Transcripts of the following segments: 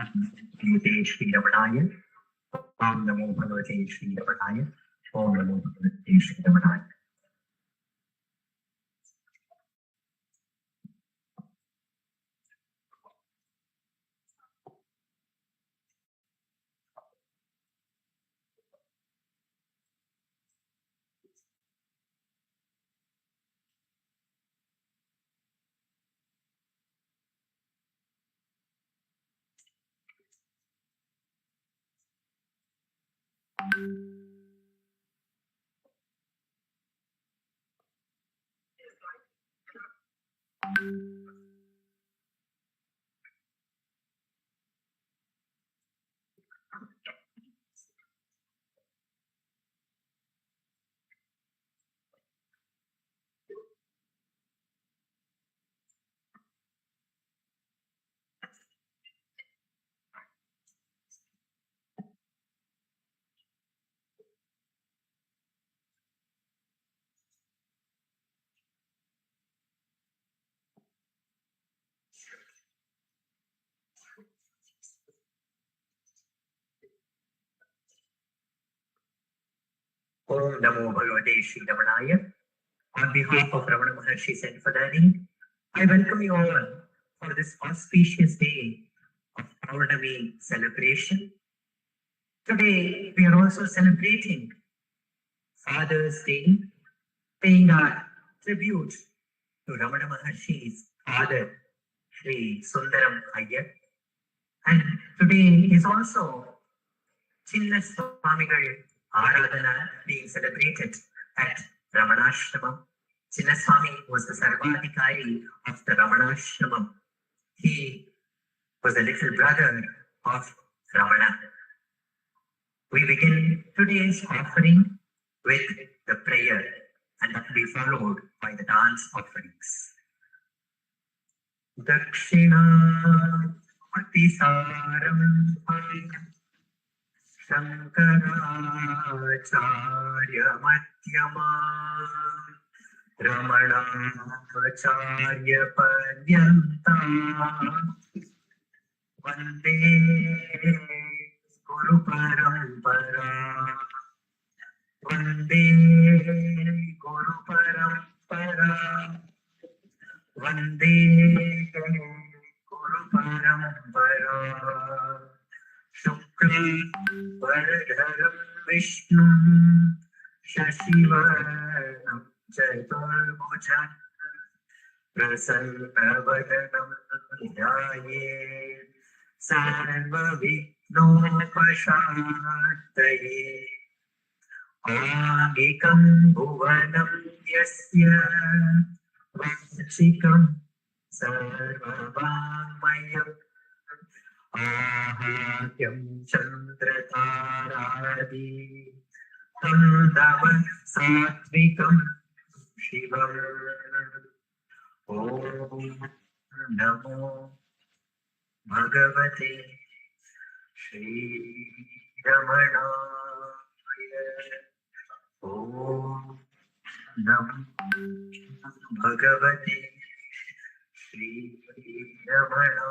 Namo Shri Ramanaya. Om Namo Bhagavate Shri Ramanaya. Om Namo Bhagavate Shri Ramanaya. Om Namo Bhagavate Shri Ramanaya. On behalf of Ramana Maharshi Senfadani, I welcome you all for this auspicious day of Pournami celebration. Today, we are also celebrating Father's Day, paying our tribute to Ramana Maharshi's father, Sri Sundaram Iyer. And today is also Chinna Swamigal Aradhana being celebrated at Ramanashramam. Chinna Swami was the Sarvadhikari of the Ramanashramam. He was the little brother of Ramana. We begin today's offering with the prayer, and that will be followed by the dance offerings. Dakshina Matisaram Shankaracharya Madhyama Ramanacharya Paryanta Vande Guru Parampara Vande Guru Parampara Vande Guru Parampara Shukla Varadharam Vishnu Shashivarnam Chaturbhujam Prasanna-vadanam Dhyaye Sarva-vignopashataye Agikam bhuvanam yasya Vachikam sarva-vangmayam Ahatyam Chandrataradi Tam Dava Satvikam Shivam Om Namo Bhagavate Shri Ramanaya. Om Namo Bhagavate Shri Ramanaya.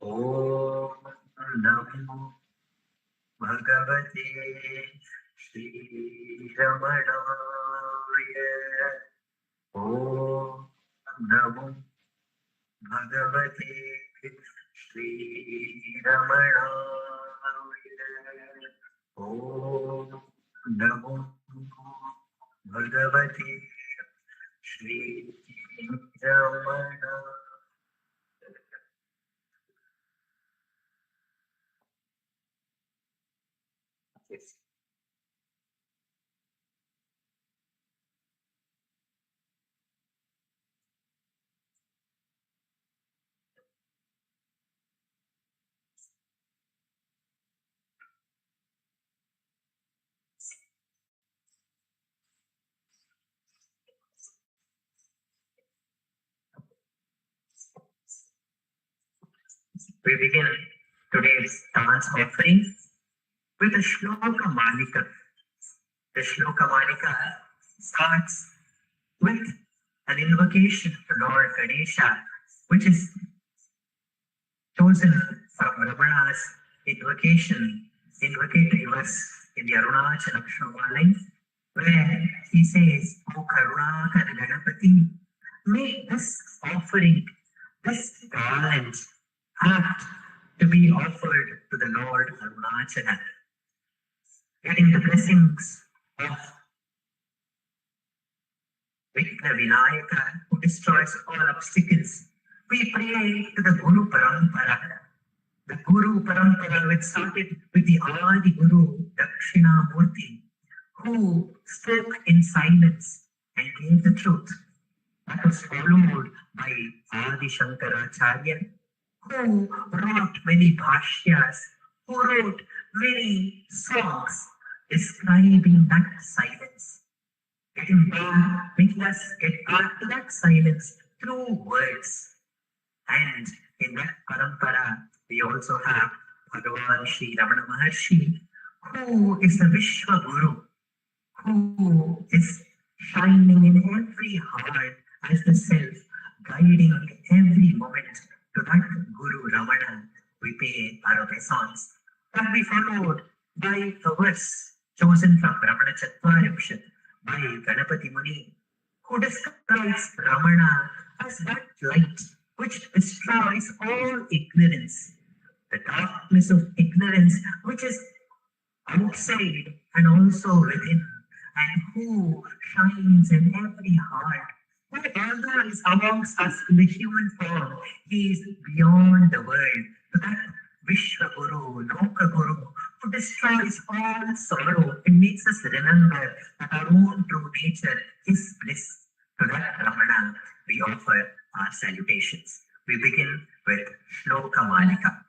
Om Namo Bhagavate Shri Ramanaya. Om Namo Bhagavate Shri Ramanaya. Om Namo Bhagavate Shri Ramanaya. Yes. We begin today's dance offering with a Shloka Malika. The Shloka Malika starts with an invocation to Lord Ganesha, which is chosen from Ramana's invocatory verse in the Arunachala Aksharamanamalai, where he says, O Karunakara Ganapati, make this offering, this garland, apt to be offered to the Lord Arunachala, getting the blessings of Vigna Vinayaka, who destroys all obstacles. We pray to the Guru Parampara. The Guru Parampara, which started with the Adi Guru Dakshina Murti, who spoke in silence and gave the truth. That was followed by Adi Shankaracharya, who wrote many bhashyas, who wrote many songs describing that silence. Getting back, making us get back to that silence through words. And in that parampara, we also have Bhagavan Sri Ramana Maharshi, who is the Vishwa Guru, who is shining in every heart as the self, guiding every moment. To that Guru Ramana, we pay our obeisance. That we followed by a verse chosen from Ramanacentre by Ganapati Muni, who describes Ramana as that light which destroys all ignorance, the darkness of ignorance which is outside and also within, and who shines in every heart. Who, although is amongst us in the human form, he is beyond the world. To that Vishwa Guru, Loka Guru, who destroys all sorrow and makes us remember that our own true nature is bliss. To that Ramana, we offer our salutations. We begin with Shloka Malika.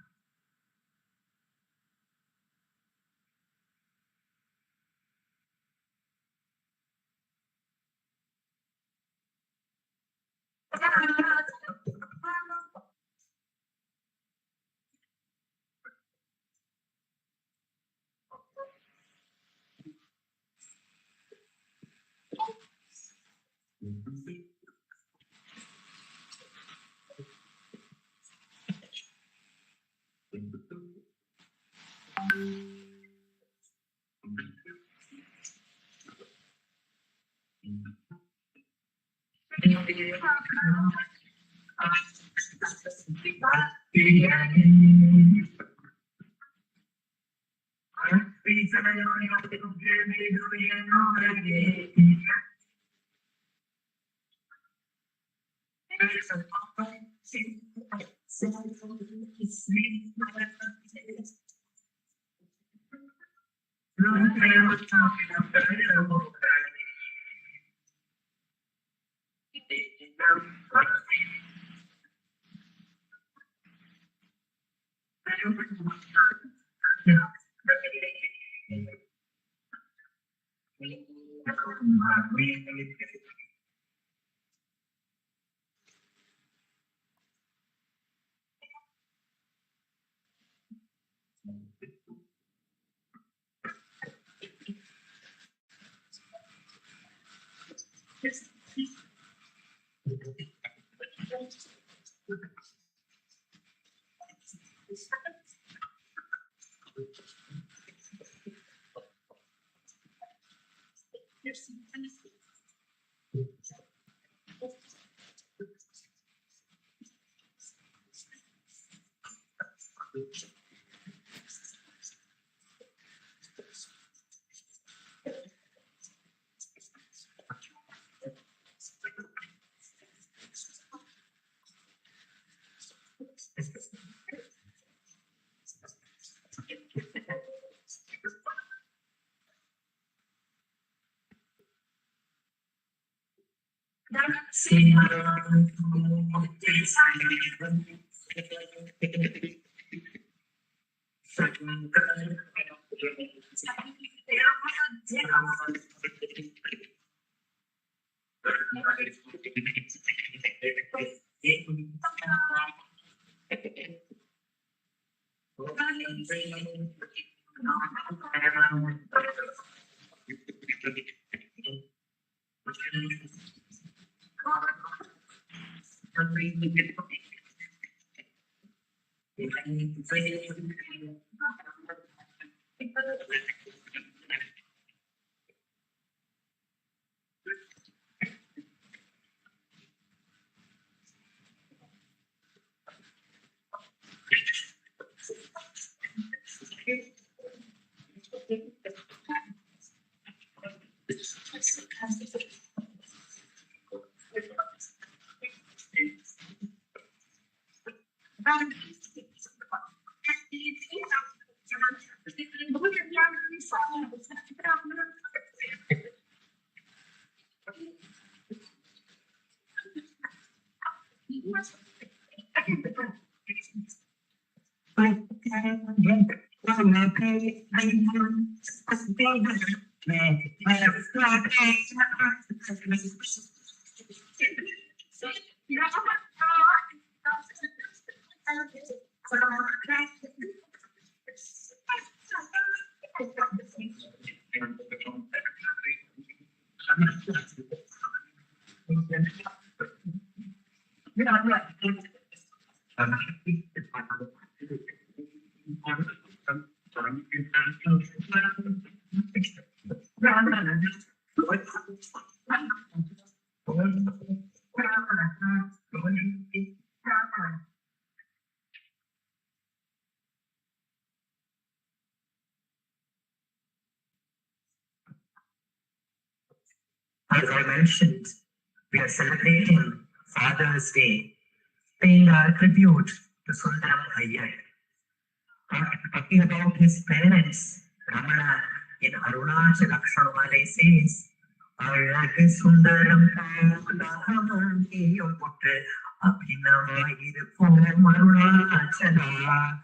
As I mentioned, we are celebrating Father's Day, paying our tribute to Sundaram Iyer. Talking about his parents, Ramana in Arunachala Aksharamanamalai says, Alagu Sundaram Palahamandiyum Putru Abhinavayirupom Arunachala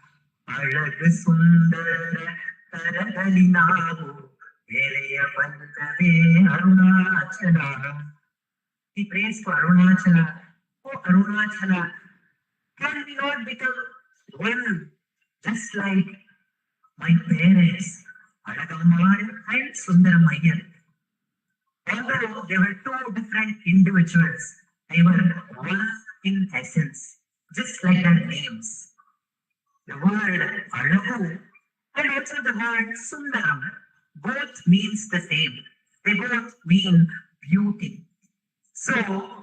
Alagu Sundara Taragalinavu Vereya Vandave Arunachala. He prays for Arunachala. Oh Arunachala, can we not become one just like my parents, Alagammal and Sundaram Iyer? Although they were two different individuals, they were one in essence, just like their names. The word Alagu and also the word Sundaram both means the same. They both mean beauty. So,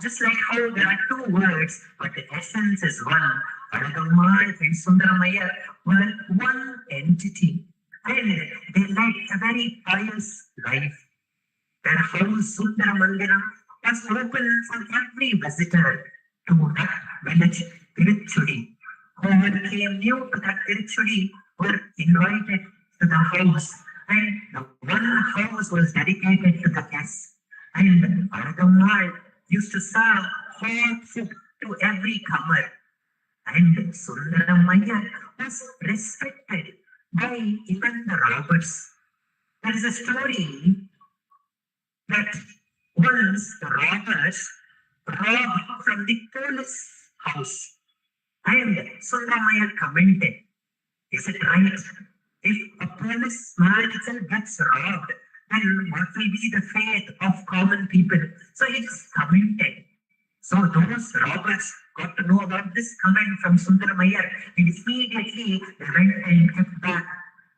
just like how there are two words, but the essence is one, Alagammal and Sundaram Iyer were one entity, and they led a very pious life. Their house, Sundara Mandiram, was open for every visitor to that village, Tiruchudi. Whoever came new to that Tiruchudi were invited to the house, and the one house was dedicated to the guests. And Alagammal used to serve hot food to every comer. And Sundaram Iyer was respected by even the robbers. There is a story that once the robbers robbed from the police house. And Sundaram Iyer commented, is it right? If a policeman itself gets robbed, then what will be the fate of common people? So he just commented. So those robbers got to know about this comment from Sundaram Iyer, and immediately they went and kept back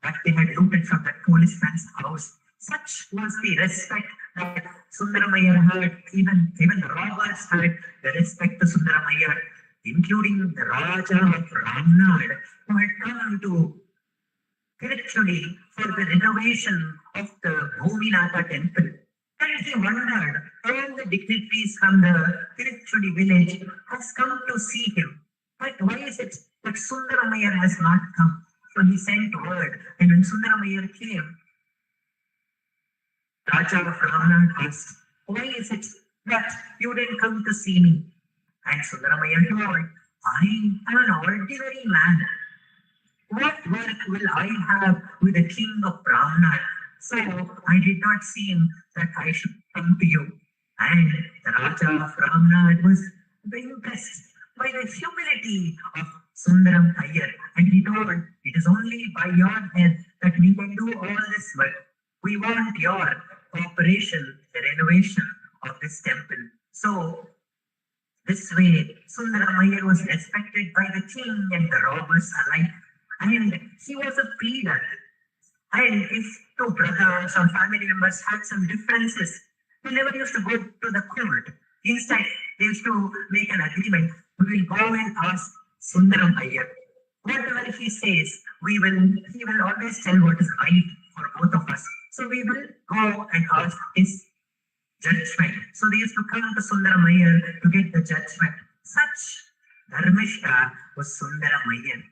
what they had looted from that policeman's house. Such was the respect that Sundaram Iyer had. Even the robbers had the respect to Sundaram Iyer, including the Raja of Ramnad, who had come to Tiruchudi for the renovation of the Bhuminatha temple. And he wondered, all the dignitaries from the Tiruchudi village has come to see him. But why is it that Sundaram Iyer has not come? So he sent word, and when Sundaram Iyer came, Raja of Ramnad asked, why is it that you didn't come to see me? And Sundaram Iyer told, I am an ordinary man. What work will I have with the king of Ramnad? So I did not seem that I should come to you. And the Raja of Ramnad was very impressed by the humility of Sundaram Iyer. And he told, it is only by your help that we can do all this work. We want your cooperation, the renovation of this temple. So This way, Sundaram Iyer was respected by the king and the robbers alike, and he was a pleader. And if two brothers or family members had some differences, they never used to go to the court. Instead, they used to make an agreement. We will go and ask Sundaram Iyer. Whatever he says, he will always tell what is right for both of us. So we will go and ask his judgment. So they used to come to Sundaram Iyer to get the judgment. Such Dharmishta was Sundaram Iyer.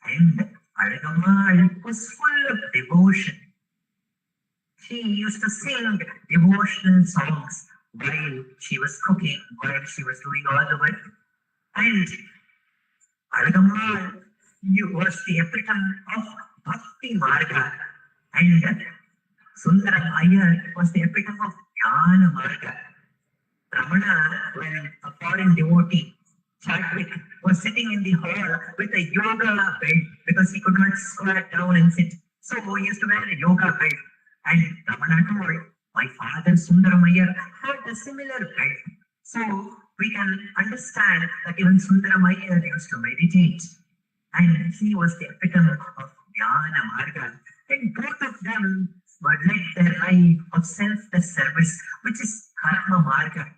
And Alagammal was full of devotion. She used to sing devotional songs while she was cooking, while she was doing all the work. And Alagammal was the epitome of Bhakti Marga. And Sundaram Iyer was the epitome of Jnana Marga. Ramana, when a foreign devotee, Chadwick, was sitting in the hall with a yoga belt because he could not squat down and sit. So he used to wear a yoga belt. And Ramana told, my father Sundaram Iyer had a similar belt. So we can understand that even Sundaram Iyer used to meditate. And he was the epitome of Jnana Marga. And both of them were led their life of selfless service, which is Karma Marga.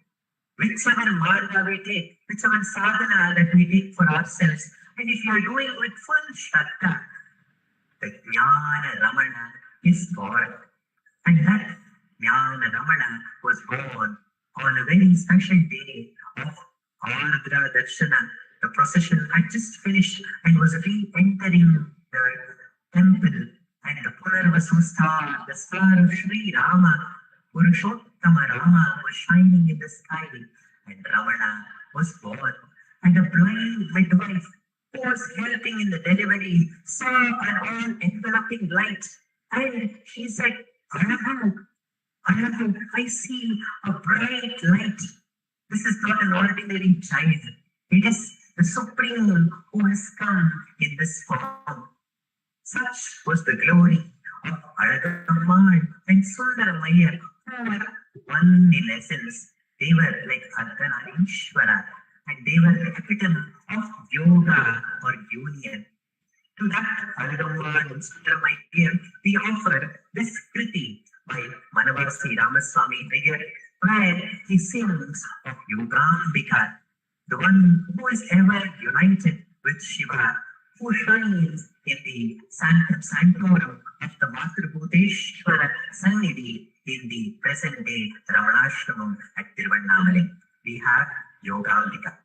Whichever marga we take, whichever sadhana that we take for ourselves, and if you are doing with full shraddha, the Jnana Ramana is born. And that Jnana Ramana was born on a very special day of Ardra Darshana. The procession had just finished and was re-entering the temple, and the Punarvasu star, the star of Sri Rama, Purushottama Rama, was shining in the sky, and Ramana was born. And a blind midwife who was helping in the delivery saw an all-enveloping light, and she said, I see a bright light. This is not an ordinary child. It is the Supreme who has come in this form. Such was the glory of Alagammal and Sundaram Iyer, who were one in essence. They were like Ardhanarishwara, and they were the epitome of yoga or union. To that Alagammal and Sundaram Iyer, we offer this Kriti by Manavasi Ramaswamy Iyer, where he sings of Yogambika, the one who is ever united with Shiva, who shines in the Sanctum Sanctorum of the Matrabhuteshwara Sannidhi in the present day Ramanashramam at Tiruvannamalai. We have Yogambika.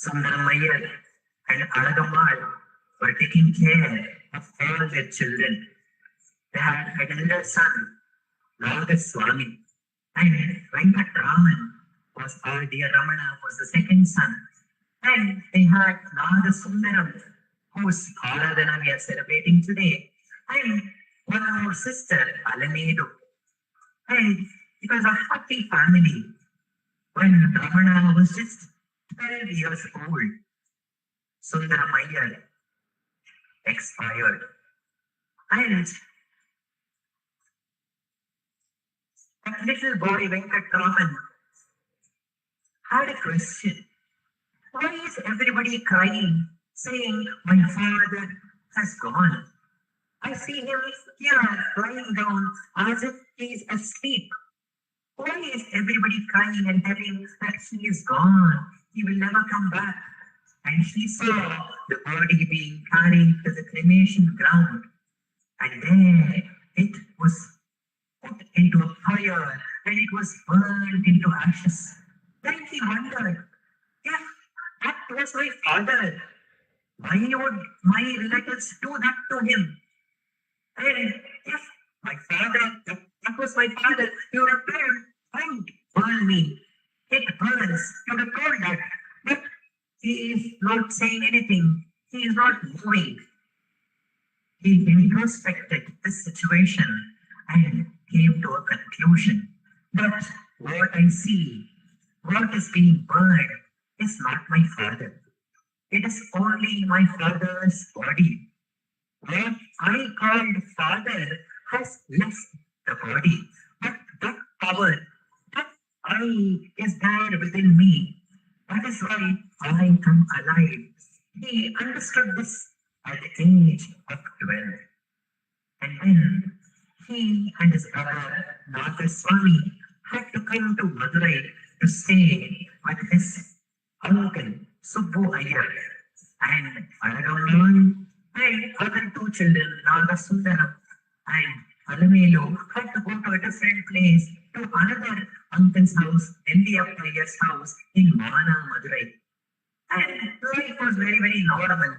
Sundaram Iyer and Alagammal were taking care of all their children. They had an elder son, Swami, and Venkataraman was our dear Ramana was the second son. And they had Sundaram, whose Aradhana we are celebrating today, and one more sister, Alamedu. And it was a happy family. When Ramana was just 12 years old, Sundaram Iyer expired. And that little boy Venkataraman had a question. Why is everybody crying, saying, my father has gone? I see him here lying down as if he is asleep. Why is everybody crying and telling that he is gone? He will never come back. And she saw the body being carried to the cremation ground. And there it was put into a fire and it was burned into ashes. Then he wondered, if that was my father, why would my relatives do that to him? And if my father, that was my father, you would have told, don't burn me. It burns. You would have told that. But he is not saying anything. He is not moving. He introspected this situation and came to a conclusion that what I see what is being burned is not my father. It is only my father's body. What I called father has left the body, but that power, that I is there within me. That is why I am alive. He understood this at the age of 12. And then he and his brother Nagaswami had to come to Madurai to stay with his uncle Subbu Iyer and Anadavan and other two children, Sundaram and Alamelu, had to go to a different place to another uncle's house, Nandiyappa Iyer's house in Mana, Madurai. And life was very, very normal.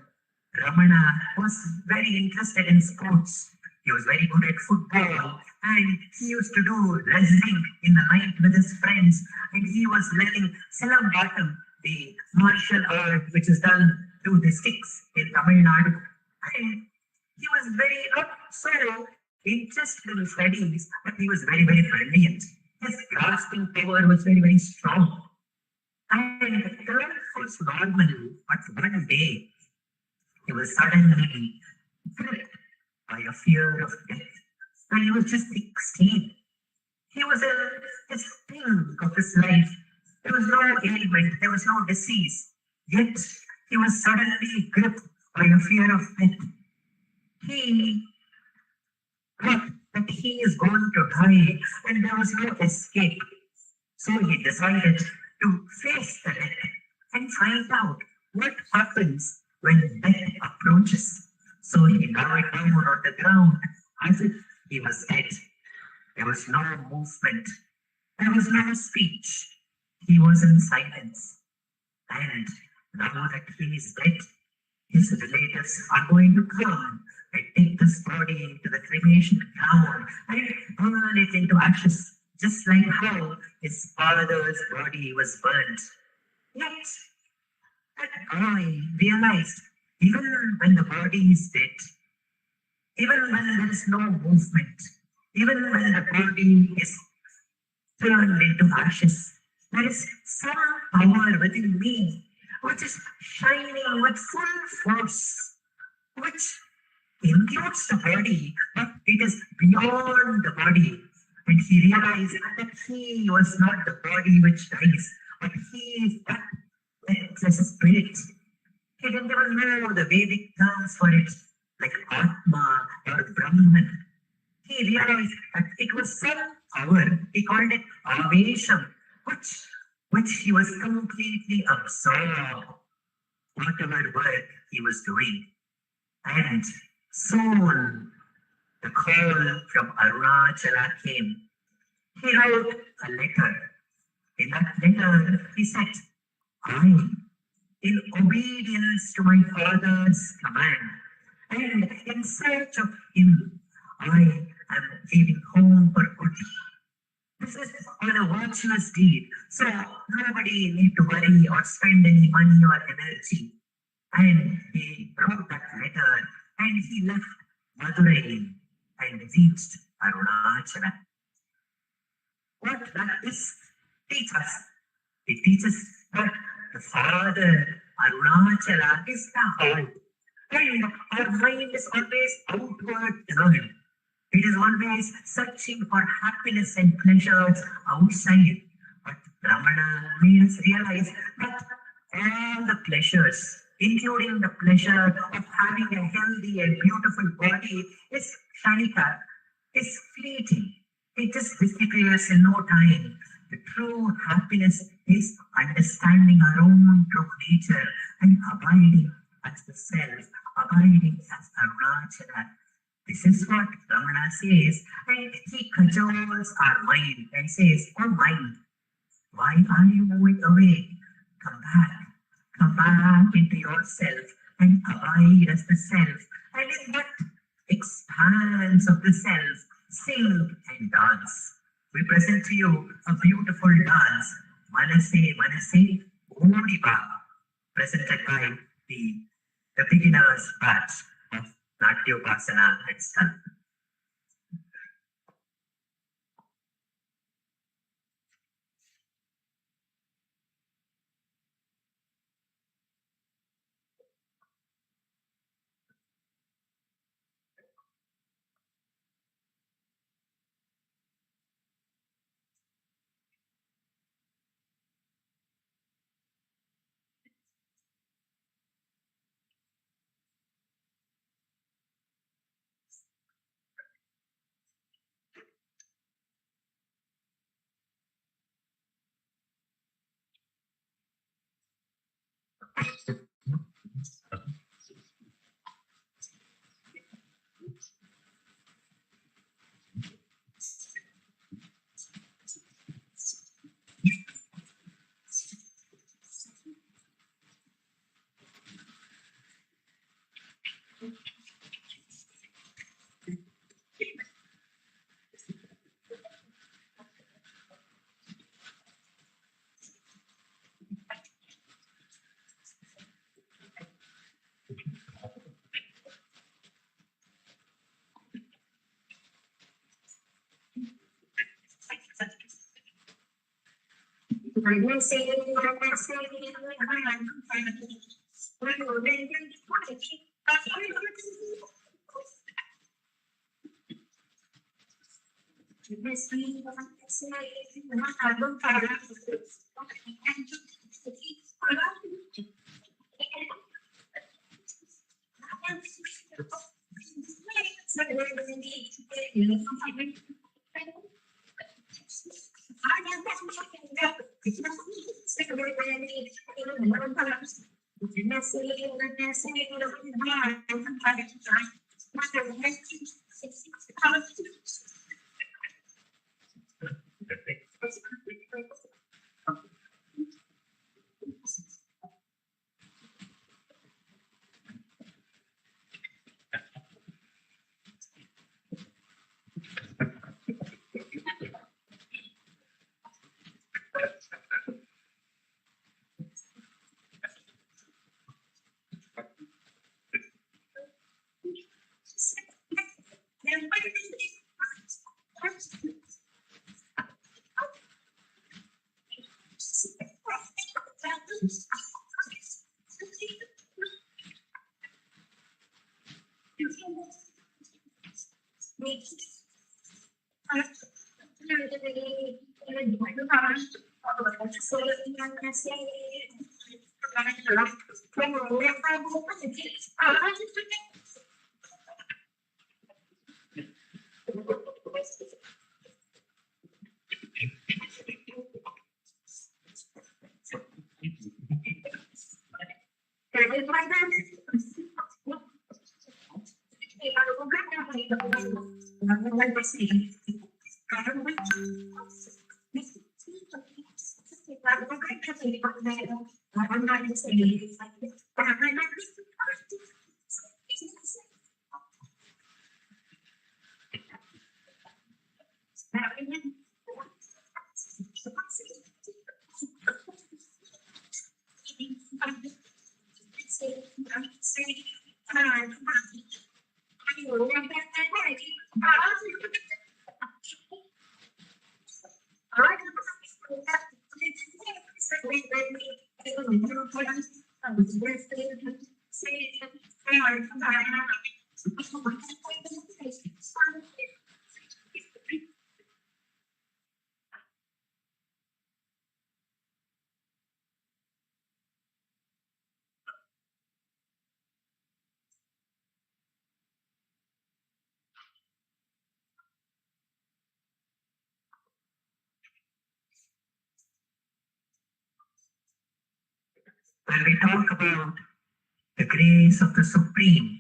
Ramana was very interested in sports. He was very good at football and he used to do wrestling in the night with his friends. And he was learning Self-Enquiry, the martial art which is done through the sticks in Tamil Nadu. And he was very not so interested in studies, but he was very, very brilliant. His grasping power was very, very strong. And life was normal, but one day he was suddenly gripped by a fear of death. When he was just 16, he was in his peak of his life. There was no ailment, there was no disease. Yet he was suddenly gripped by a fear of death. He thought that he is going to die and there was no escape. So he decided to face the death and find out what happens when death approaches. So he lay down on the ground as if he was dead. There was no movement. There was no speech. He was in silence. And now that he is dead, his relatives are going to come and take this body to the cremation ground and burn it into ashes, just like how his father's body was burnt. Yet, that boy realized, even when the body is dead, even when there is no movement, even when the body is turned into ashes, there is some power within me which is shining with full force, which includes the body, but it is beyond the body. And he realized that he was not the body which dies, but he is that as a spirit. He didn't even know the Vedic terms for it, like Atma or Brahman. He realized that it was some power. He called it Avesham, which he was completely absorbed, whatever work he was doing. And soon the call from Arunachala came. He wrote a letter. In that letter, he said, I, in obedience to my father's command, and in search of him, I am leaving home for good. This is on a virtuous deed, so nobody need to worry or spend any money or energy. And he wrote that letter and he left Madurai and reached Arunachala. What does this teach us? It teaches that the Father, Arunachala, is the heart. And our mind is always outward turned. It is always searching for happiness and pleasures outside. But Ramana made us realize that all the pleasures, including the pleasure of having a healthy and beautiful body, is kshanika, is fleeting. It just disappears in no time. The true happiness is understanding our own true nature and abiding as the self, abiding as Arunachala. This is what Ramana says, and he cajoles our mind and says, oh mind, why are you moving away? Come back into yourself and abide as the self. And in that expanse of the self, sing and dance. We present to you a beautiful dance, Manase, Odiba, presented by the beginner's batch of Natyopasana Sthalam. When we talk about the grace of the Supreme,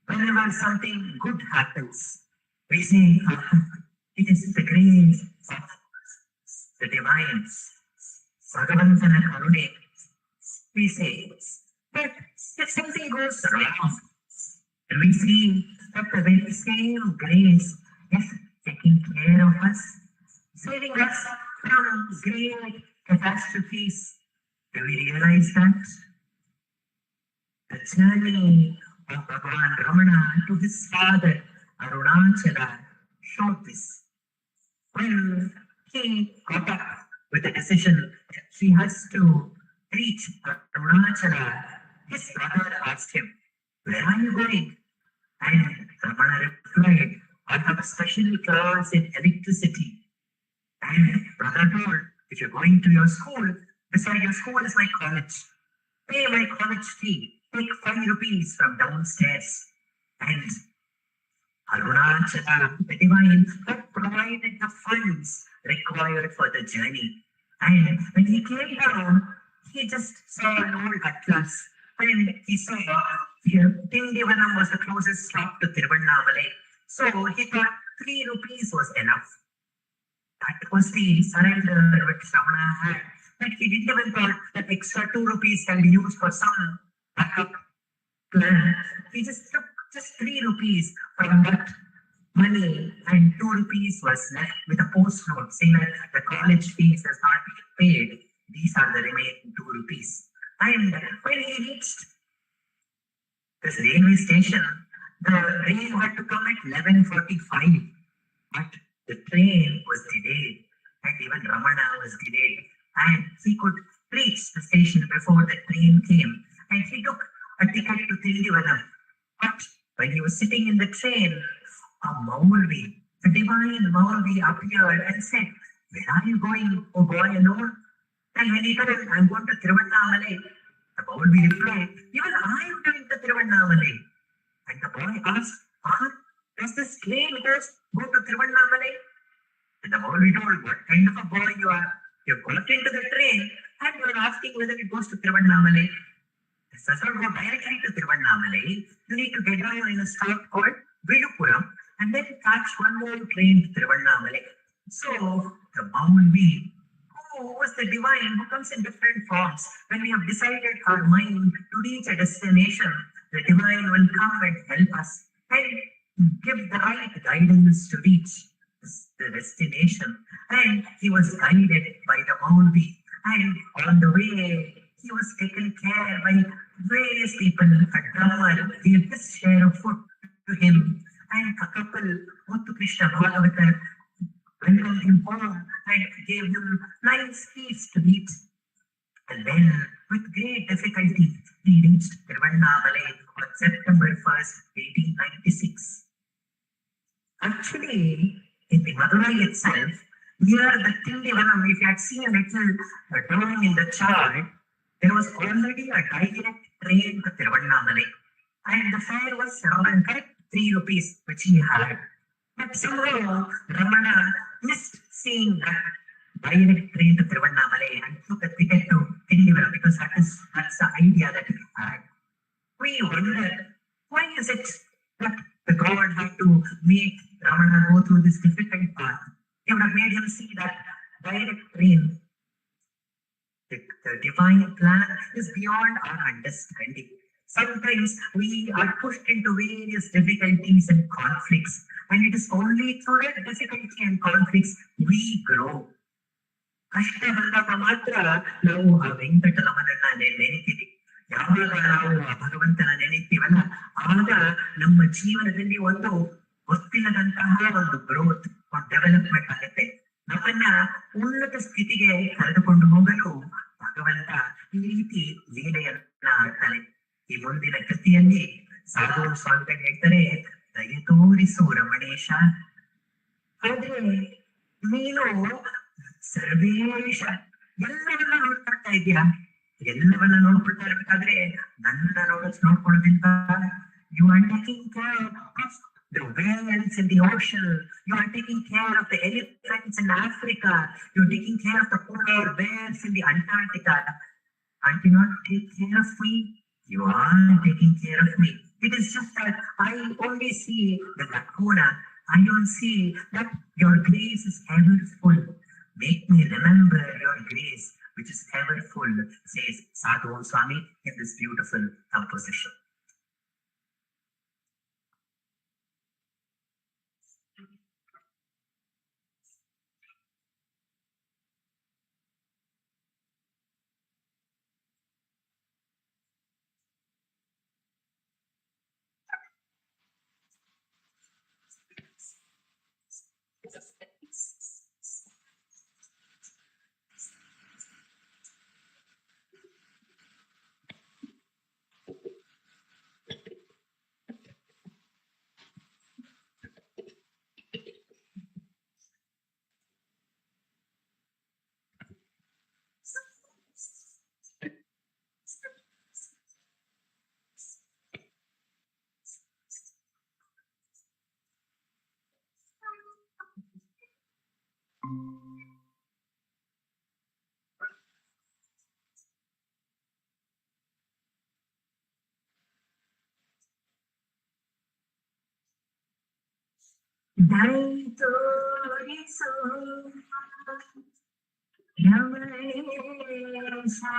whenever something good happens, we say, it is the grace of the divines, Bhagavantana Karune. We say, but if something goes wrong, we see that the very same grace is taking care of us, saving us from great catastrophes. Do we realize that? The journey of Bhagavan Ramana to his father Arunachala showed this. When he got up with the decision that he has to reach Arunachala, his brother asked him, "Where are you going?" And Ramana replied, "I have a special class in electricity." And brother told, "If you're going to your school, beside your school is my college. Pay my college fee. Take 5 rupees from downstairs." And Arunachala, the divine, had provided the funds required for the journey. And when he came down, he just saw an old atlas and he saw Tindivanam was the closest stop to Tiruvannamalai. So he thought 3 rupees was enough. That was the surrender which Ramana had. But he didn't even thought that extra 2 rupees can be used for some backup plan. He just took just 3 rupees from that money, and 2 rupees was left with a post note saying that the college fees has not been paid. These are the remaining 2 rupees. And when he reached this railway station, the train had to come at 11:45, but the train was delayed, and even Ramana was delayed, and he could reach the station before the train came, and he took a ticket to Tindivanam. But when he was sitting in the train, a Maulvi, the divine Maulvi appeared and said, "Where are you going, oh boy alone?" And when he told him, "I'm going to Tiruvannamalai," the Maulvi replied, "Even I am going to Tiruvannamalai." And the boy asked, "Does this train go to Tiruvannamalai?" And the Maulvi told, "What kind of a boy you are? You got into the train and you are asking whether it goes to Tiruvannamalai. This does not go directly to Tiruvannamalai. You need to get down in a stop called Vilupuram and then catch one more train to Tiruvannamalai." So the Maulvi, who was the divine who comes in different forms, when we have decided our mind to reach a destination, the divine will come and help us and give the right guidance to reach the destination. And he was guided by the Maulvi, and on the way he was taken care by various people. A drummer gave his share of food to him, and a couple, Muthu Krishna Bhagavatar, welcomed him home and gave him nice feast to eat. And then, with great difficulty, he reached Tiruvannamalai on September 1st, 1896. Actually, in the Madurai itself, near the Tindivanam, if you had seen a little drawing in the chart, there was already a direct train to Tiruvannamalai. And the fare was around 3 rupees, which he had. But somehow, Ramana missed seeing that direct train to Tiruvannamalai and took a ticket to Tindivanam because that's the idea that he had. We wonder, why is it that the God had to make Ramana go through this difficult path? He would have made him see that direct train. The divine plan is beyond our understanding. Sometimes we are pushed into various difficulties and conflicts, and it is only through that difficulty and conflicts we grow. ಕಷ್ಟ ಬಂದಾಗ ಮಾತ್ರ ನಾವು ಆ ವೆಂಕಟರಮಣನ ನೆನೆತೀವಿ. ಯಾವಾಗ ನಾವು ಆ ಭಗವಂತನ ನೆನೆತೀವಲ್ಲ, ಆಗ ನಮ್ಮ ಜೀವನದಲ್ಲಿ ಒಂದು ಗೊತ್ತಿಲ್ಲದಂತಹ ಒಂದು ಗ್ರೋತ್, ಒಂದು ಡೆವಲಪ್ಮೆಂಟ್ ಆಗುತ್ತೆ. ನಮ್ಮನ್ನ ಉನ್ನತ ಸ್ಥಿತಿಗೆ ಕರೆದುಕೊಂಡು ಹೋಗಲು ಭಗವಂತ ಈ ರೀತಿ ಲೀಲೆಯನ್ನ ಆಡ್ತಾನೆ. ಈ ಮುಂದಿನ ಕೃತಿಯಲ್ಲಿ ಸಾಧು ಸ್ವಾಮಿಗಳು ಹೇಳ್ತಾರೆ, ದಯ ತೋರಿಸು ರಮಣೇಶ. ಆದ್ರೆ ನೀನು ಸರ್ವೇಶ ಎಲ್ಲವನ್ನ ನೋಡ್ಕೊಳ್ತಾ ಇದೀಯ. ಎಲ್ಲವನ್ನ ನೋಡ್ಕೊಳ್ತಾ ಇರ್ಬೇಕಾದ್ರೆ ನನ್ನ ನೋಡ್ಕೊಳ್ಳೋದ್ರಿಂದ you are taking care of the whales in the ocean, you are taking care of the elephants in Africa, you are taking care of the polar bears in the Antarctica. And you not take care of me? You are taking care of me. It is just that I only see the lacuna. I don't see that your grace is ever full. Make me remember your grace, which is ever full, says Sadhu Swami in this beautiful composition. Daitoriso Ramanesa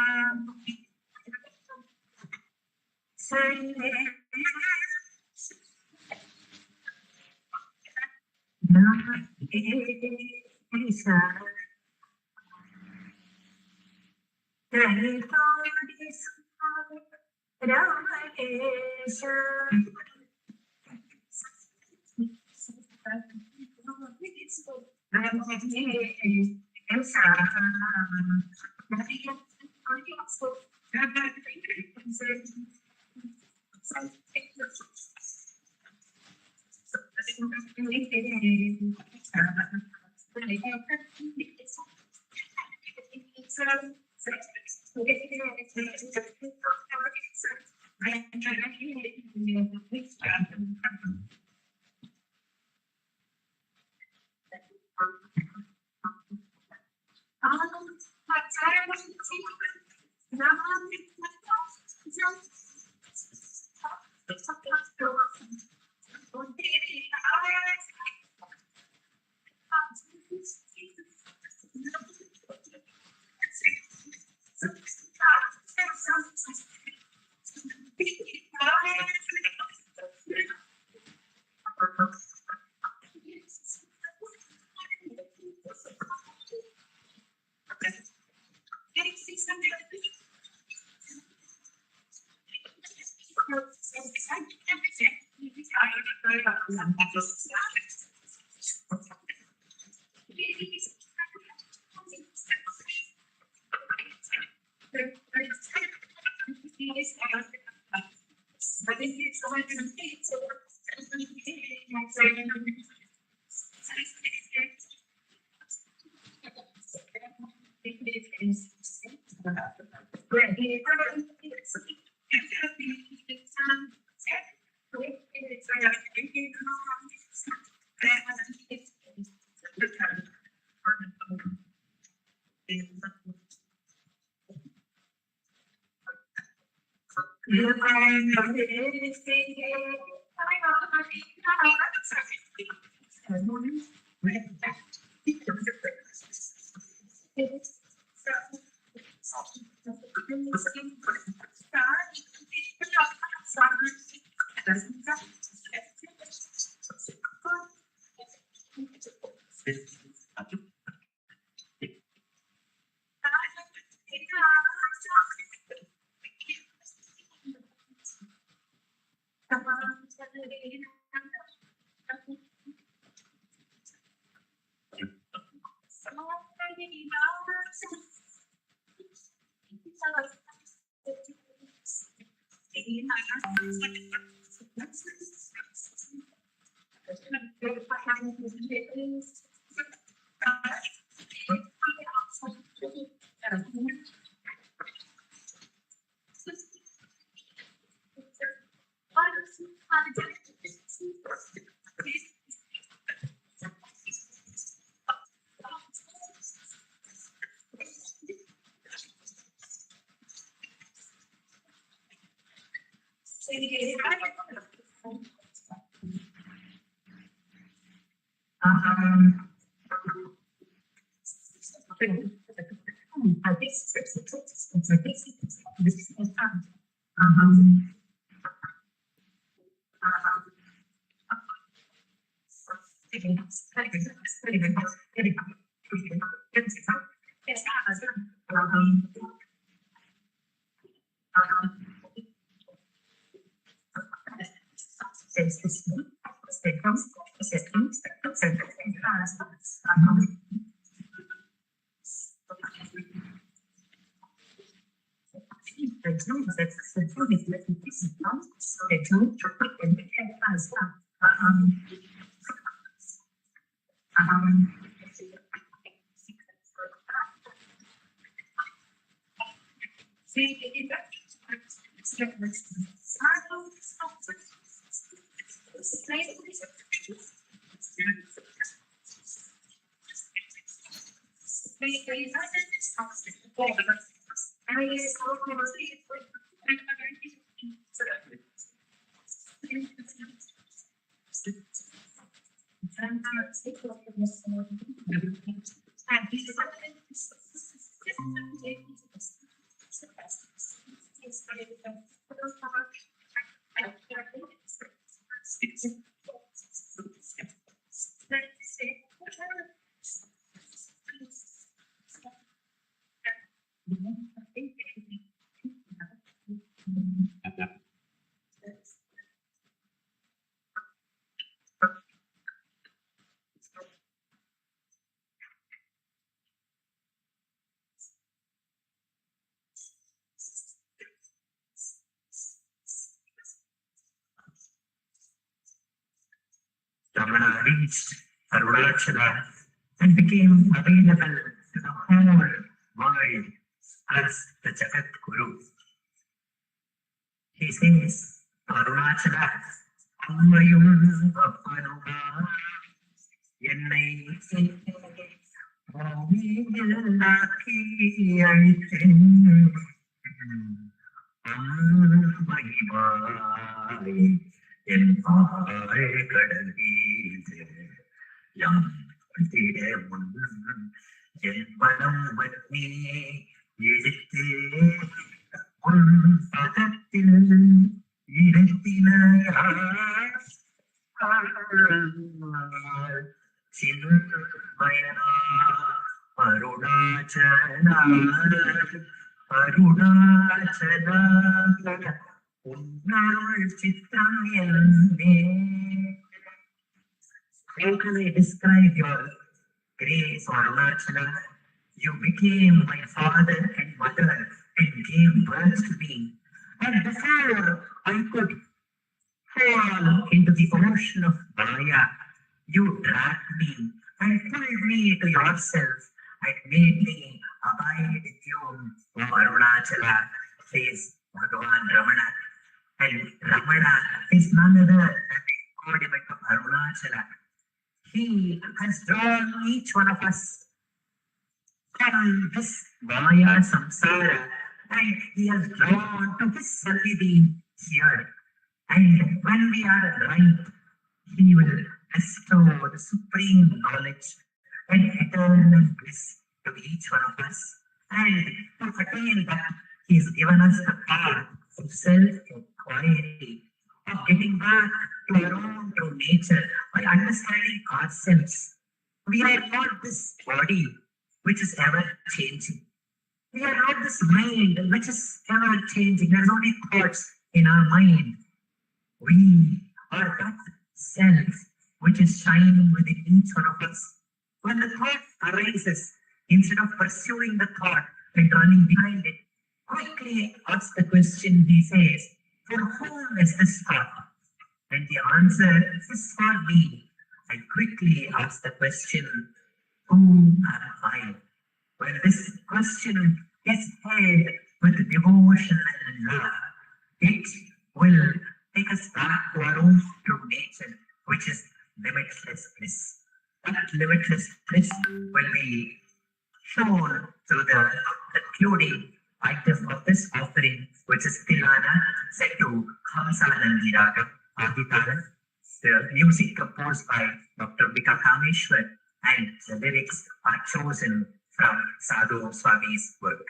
Natyopasana Ramana reached Arunachala and became available to the whole world as the Jagat Guru. He says, Arunachala, Ammayum Appanuga, Yennai Bhumiyallaki Aithin Mahimai in Vai Kadalide Yam Tidemun Yenmanam Vatni Yedite Un Padatil Yedinaya Chinmayana Arunachala Arunachala Unnal Chitram Yenne. How can I describe your grace, Arunachala? You became my father and mother and gave birth to me. And before I could fall into the ocean of Maya, you dragged me and pulled me to yourself and made me abide with you, O Arunachala, says Bhagavan Ramana. And Ramana is none other than the embodiment of Arunachala. He has drawn each one of us from this Maya samsara and he has drawn to his Sannidhi here. And when we are ripe, he will bestow the supreme knowledge and eternal bliss to each one of us. And to attain that, he has given us the path of self-enquiry, of getting back to our own true nature by understanding ourselves. We are not this body which is ever changing. We are not this mind which is ever changing. There is only thoughts in our mind. We are that self which is shining within each one of us. When the thought arises, instead of pursuing the thought and running behind it, quickly ask the question, he says, for whom is this thought? And the answer is for me. I quickly ask the question, who am I? When this question is held with devotion and love, it will take us back to our own true nature, which is limitless bliss. That limitless bliss will be shown through the concluding item of this offering, which is Tilana, set to Hamsanandi Ragam, Aditala, the music composed by Dr. Bika Kameshwar, and the lyrics are chosen from Sadhu Swami's work.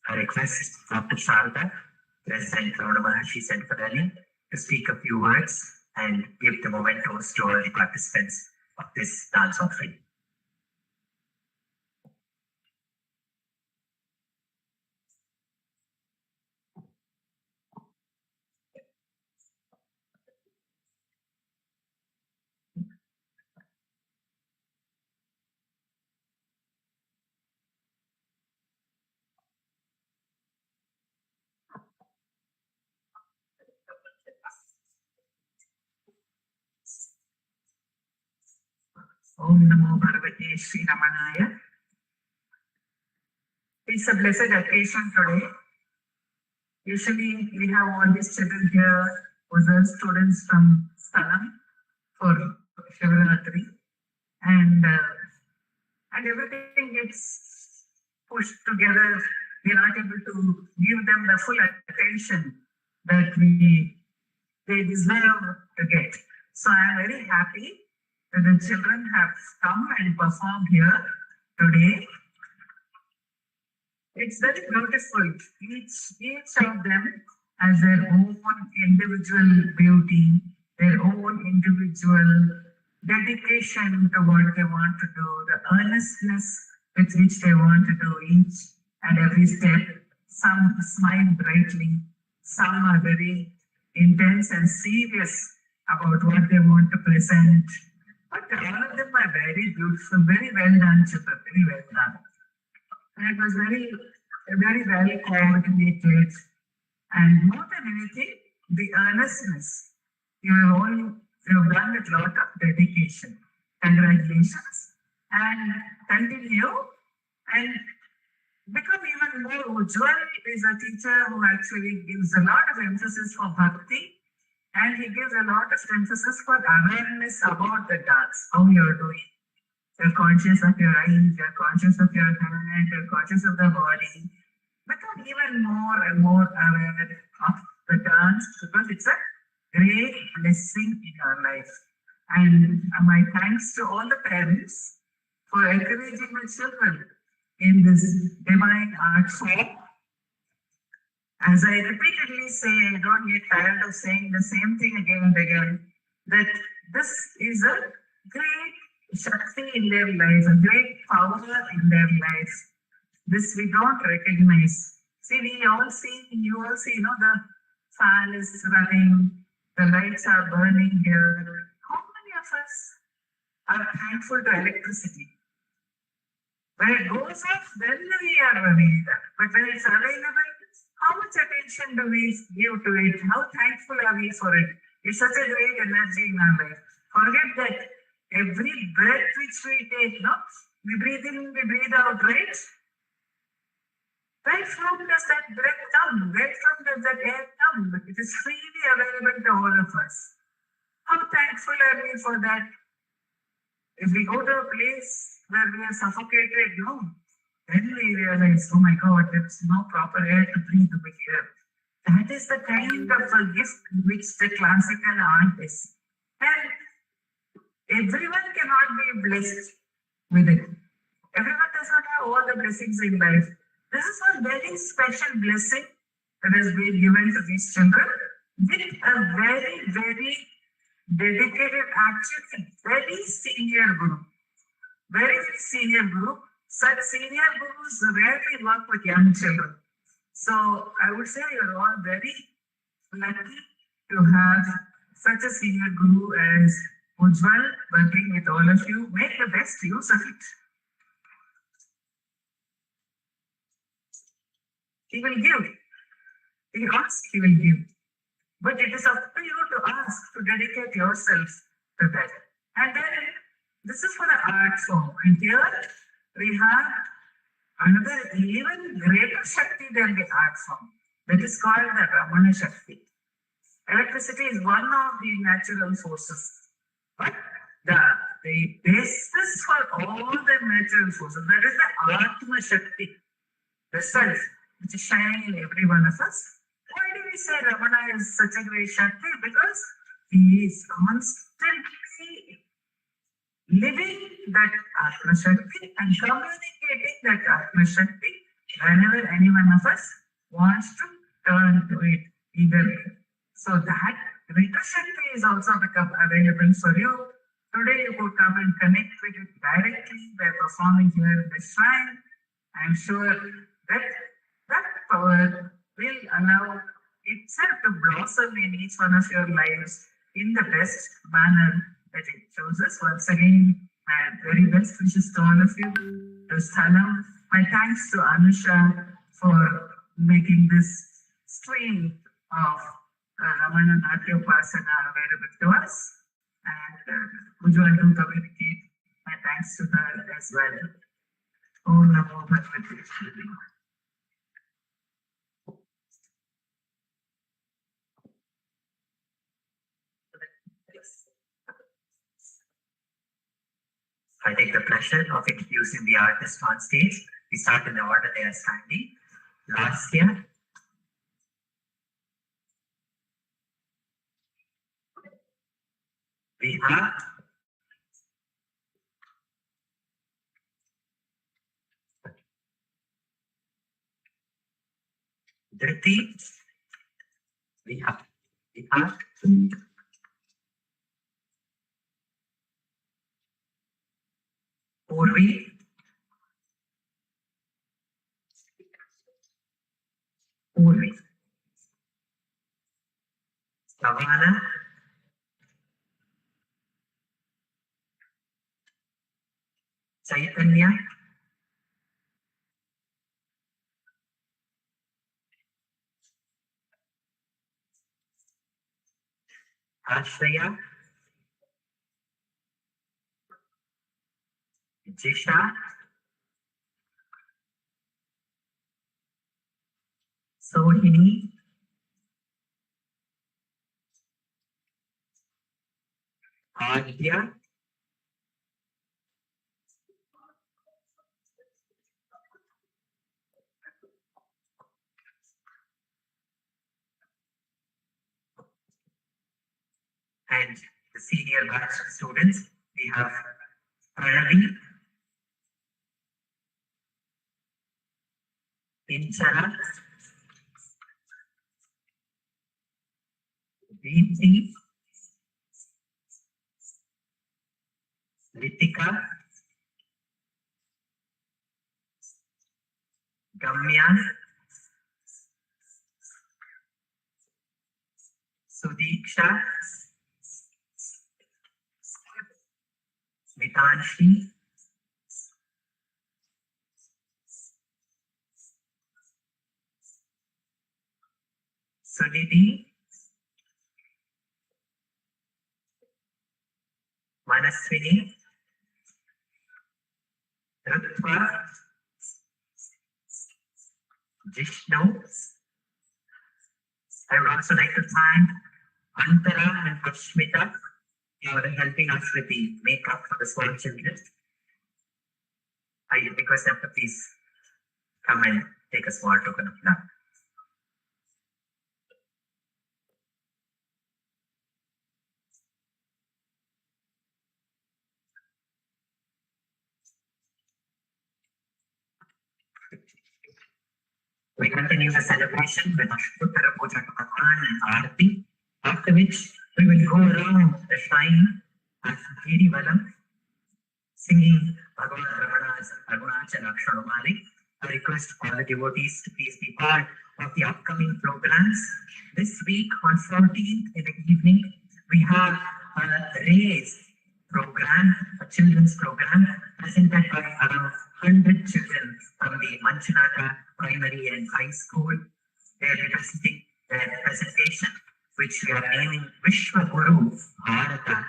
I request Dr. Sharda, President Ramana Maharshi Centre, to speak a few words and give the mementos to all the participants of this dance offering. Om Namo Bhagavate Sri Ramanaya. It's a blessed occasion today. Usually we have all these children here who are students from Sthalam for Ratri, and everything gets pushed together. We're not able to give them the full attention that they deserve to get. So I'm very happy that the children have come and performed here today. It's very beautiful. Each of them has their own individual beauty, their own individual dedication to what they want to do, the earnestness with which they want to do each and every step. Some smile brightly, some are very intense and serious about what they want to present. But all of them are very beautiful, very well done, children, very well done. And it was very well coordinated. And more than anything, the earnestness. You have done with a lot of dedication. Congratulations. And continue and become even more. Ujwal is a teacher who actually gives a lot of emphasis for bhakti, and he gives a lot of emphasis for awareness about the dance, how you're doing. You're conscious of your eyes, you're conscious of your hand, you're conscious of the body. Become even more and more aware of the dance, because it's a great blessing in your life. And my thanks to all the parents for encouraging my children in this divine art form. As I repeatedly say, I don't get tired of saying the same thing again and again, that this is a great Shakti in their lives, a great power in their lives. This we don't recognize. See, you all see, the fan is running, the lights are burning here. How many of us are thankful to electricity? When it goes off, then we are worried. But when it's available, how much attention do we give to it? How thankful are we for it? It's such a great energy in our life. Forget that every breath which we take, we breathe in, we breathe out, right? Where from does that breath come? Where from does that air come? It is freely available to all of us. How thankful are we for that? If we go to a place where we are suffocated, then we realize, oh my God, there's no proper air to breathe over here. That is the kind of a gift which the classical art is. And everyone cannot be blessed with it. Everyone does not have all the blessings in life. This is a very special blessing that has been given to these children with a very, very dedicated, actually very senior group. Very senior group. Such senior gurus rarely work with young children. So I would say you're all very lucky to have such a senior guru as Ujwal working with all of you. Make the best use of it. He will give. He asks, he will give. But it is up to you to ask, to dedicate yourself to that. And then this is for the art form. And here we have another even greater Shakti than the art form. That is called the Ramana Shakti. Electricity is one of the natural forces. But the basis for all the natural forces, that is the Atma Shakti, the self, which is shining in every one of us. Why do we say Ramana is such a great Shakti? Because he is constantly living that Atma Shakti and communicating that Atma Shakti whenever any one of us wants to turn to it either way. So that Rita Shakti is also become available for you. Today you could come and connect with it directly by performing here in the shrine. I'm sure that that power will allow itself to blossom in each one of your lives in the best manner that it chooses. Once again, my very best wishes to all of you. To Sthalam, my thanks to Anusha for making this stream of Ramana Natyopasana available to us, and Ujwal to communicate my thanks to her as well. Om Namo Bhagavate Shivaya. I take the pleasure of introducing the artists on stage. We start in the order they are standing. Last year, we have Ratri. We have Pournami, Sthapana, Chaitanya, Ashraya, Jisha, Sohini, Adya, and the senior batch students. We have Pranavi, Inchara, Deepti, Ritika, Gamya, Sudiksha, Mitanshi, Sunidhi, Manaswini, Rutva, Jishnu. I would also like to thank Antara and Ashmita for helping us with the makeup for the small children. I request them to please come and take a small token of love. We continue the celebration with Uttara Puja to Bhagwan and Arati, after which we will go around the shrine as Valam, singing Bhagwan Ramana's Arunachala Aksharamanamalai. I request all the devotees to please be part of the upcoming programs. This week on 14th in the evening, we have a raised program, a children's program, presented by around 100 children from the Manchinata Primary and High School. They are presenting their presentation, which we are naming Vishwa Guru Bharata,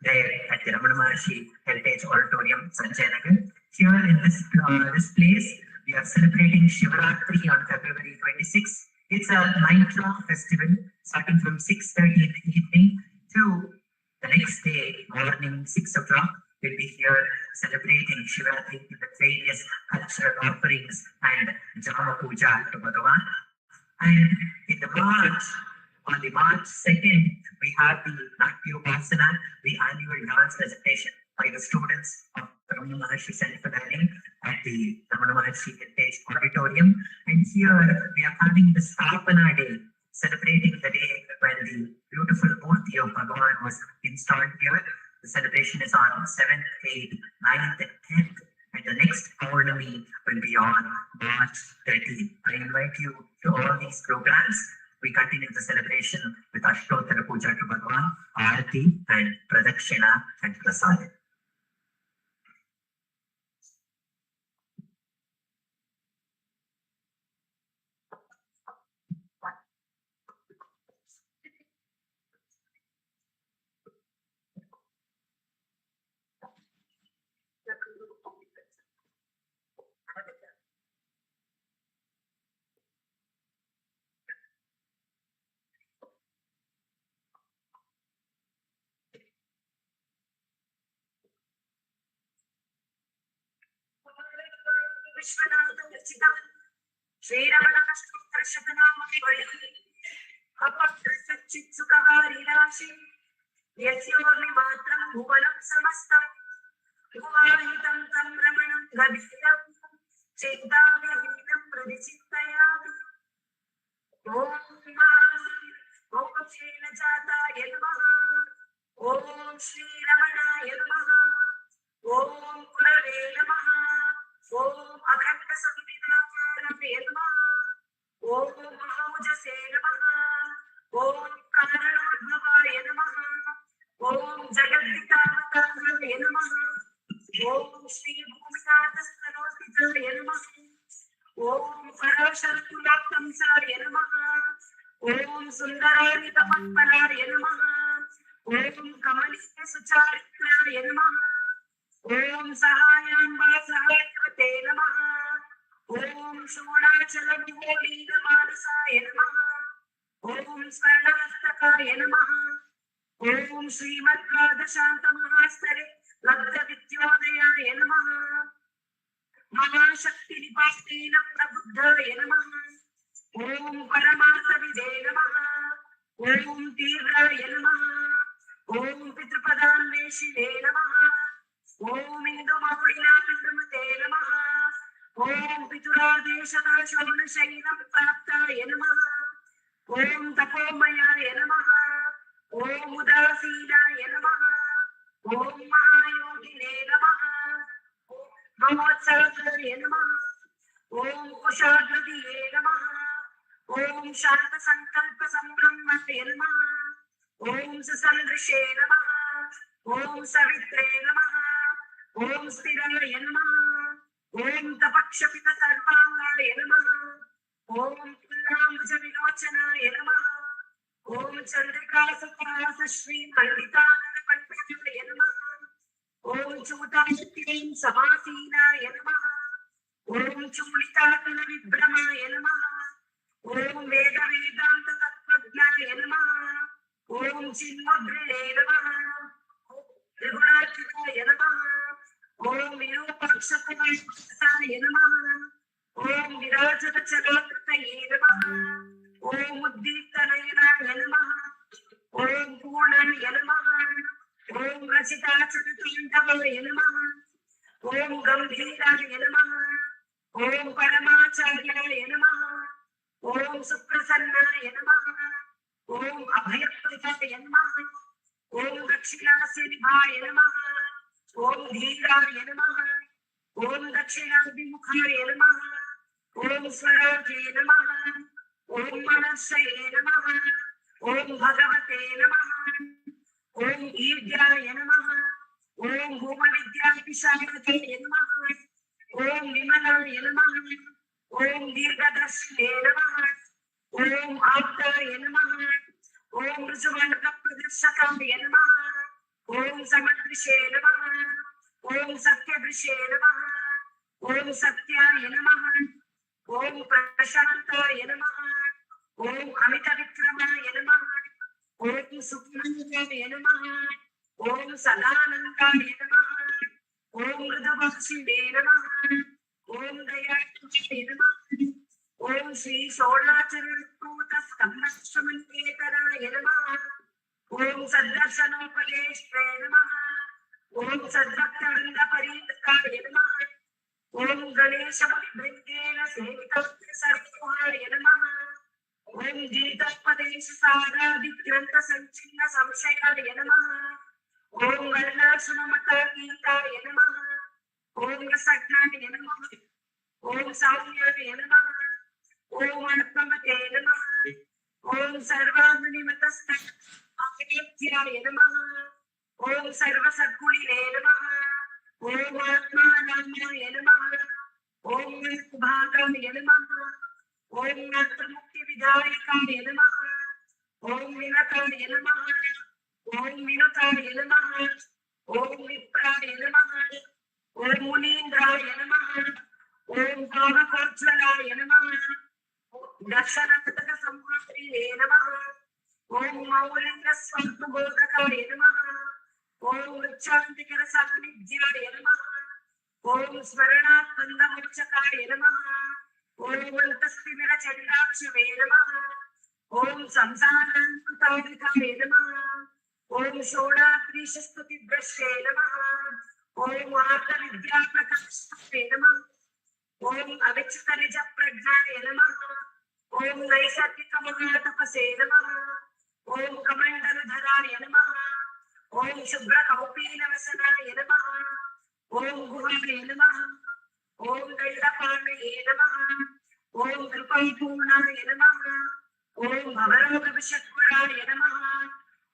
there at the Ramana Maharshi Heritage Auditorium, Sanjaynagar. Here in this place, we are celebrating Shivratri on February 26th. It's a night-long festival starting from 6:30 in the evening to the next day, morning 6 o'clock. We'll be here celebrating Shivratri with the various cultural offerings and Jama Puja to Bhagavan. And in the March, on the March 2nd, we have the Natyopasana, the annual dance presentation. by the students of Ramana Maharshi Self-Enquiry at the Ramana Maharshi Heritage Auditorium. And here we are having the Sthapana Day, celebrating the day when the beautiful Murti of Bhagavan was installed here. The celebration is on 7th, 8th, 9th, and 10th. And the next Pournami will be on March 13th. I invite you to all these programs. We continue the celebration with Ashtotara Puja to Bhagavan, Arati, and Pradakshina and Prasada. Shri Ramanacentre Shakanamalai Prasada Yasyorni matram bhuvanam samastam Bhuvahitam tam ramanam gabhiram Chintavyahinam pradicintayami Om Shri Jataya Namaha Om Shri Ramanaya Namaha Om Purave Namaha Om Akhanda Samvidhanaya Namaha Om Mahaujase Namaha Om Karanodbhavaya Namaha Om Jagadeesh Namaha Om Shri Bhuminatasthanostitaya Namaha Om Parashartulaptamsaya Namaha Om Sundararitamapalaya Namaha Om Kamaliste Sucharitraya Namaha Om Sahayamba Sahayavate Namaha Om Shunachala Aksharamanamalai Prasada Om Swarnastakaya Namaha Om Srimad Pradakshina Labdha Vidyodaya Namaha Mahashakti Nipastina Prabuddhaya Namaha Om Paramatavide Namaha Om Tivraya Namaha Om Pitrupadanveshine Namaha Om Indumahulina Pindumate Namaha Om Pituradeshana Shavana Shainam Praptaya Namaha Om Tapomaya Namaha Om Udasinaya Namaha Om Mahayogine Namaha Om Mahotsavaya Namaha Om Kushagradiye Namaha Om Shanta Sankalpa Sambrahmate Namaha Om Sasandrishe Namaha Om Savitre Namaha Om Sthiraya Namaha Om Tapakshapita Sarvangaya Namaha Om Punnambuja Vinochanaya Namaha Om Chandrika Sakrasa Shri Panditanana Panditaya Namaha Om Chudashaktim Samasinaya Namaha Om Chulitatana Vibramaya Namaha Om Veda Vedanta Tattvajnaya Namaha Om Chinmudrine Namaha Om Trigurachitaya Namaha Om Virupakshapaya Namaha Om Virajata Chalatataye Namaha Om Uddittanaya Namaha Om Purnaya Namaha Om Rasitachanatandavaya Namaha Om Gambhiraya Namaha Om Paramacharya Namaha Om Suprasannaya Namaha Om Abhayapradaya Namaha Om Dakshinasya Namaha Om Dhiraya Namaha Om Dakshinabhimukhaya Namaha Om Swarajaya Namaha Om Manasaya Namaha Om Bhagavate Namaha Om Iryaya Namaha Om Bhumavidyapishayate Namaha Om Vimalaya Namaha Om Dirghadashine Namaha Om Aptaya Namaha Om Rujuvanaka Pradarshakaya Namaha Om Samadrishe Namaha Om Satyadrishe Namaha Om Satyaya Namaha Om Prashantaya Namaha Om Amitavitramaya Namaha Om Sukhnandaya Namaha Om Sadanandaya Namaha Om Ridhavakshine Namaha Om Dayatmaya Namaha Om Shri Sholacharakuta Skamashtamanketaraya Namaha Om Saddarshanopadeshre Namaha ओम सद्भक्तवृंद परिवृताय नमः। ओम गणेश भृंगेन सेवितस्य सर्वोहाय नमः। ओम गीतोपदेश सारादिग्रंथ संचिन्न संशयाय नमः। ओम वर्णाश्रममता गीताय नमः। ओम रसज्ञाय नमः। ओम सौम्याय नमः। ओम अर्थमते नमः। ओम सर्वांगनिमतस्थाय नमः। ओम सर्वसद्गुणिने नमः। ओम आत्मानंदाय नमः। ओम भागाय नमः। ओम नत्रमुक्ति विधायकाय नमः। ओम विनताय नमः। ओम विनुताय नमः। ओम विप्राय नमः। ओम मुनीन्द्राय नमः। ओम भावकोज्ज्वलाय नमः। दर्शनकटक संहारिणे नमः। ओम मौलिंग स्वल्पबोधकाय नमः। ओम वृक्षांतिकर सान्निध्याय नमः। ओम स्मरणात्मन्दमोक्षकाय नमः। ओम वन्तस्तिमिर चण्डाक्षवे नमः। ओम संसारान्तकारिकाय नमः। ओम षोडात्रीशस्तुतिभ्रष्टे नमः। ओम आत्मविद्याप्रकाशाय नमः। ओम अविच्युतनिज प्रज्ञाय नमः। ओम नैसर्गिक महातपसे नमः। ओम कमण्डलधराय नमः। ओम शुभ्रकौपीनवसनाय नमः। ओम गुहाय नमः। ओम दण्डपाणये नमः। ओम कृपापूर्णाय नमः। ओम भवरोगविषक्वराय नमः।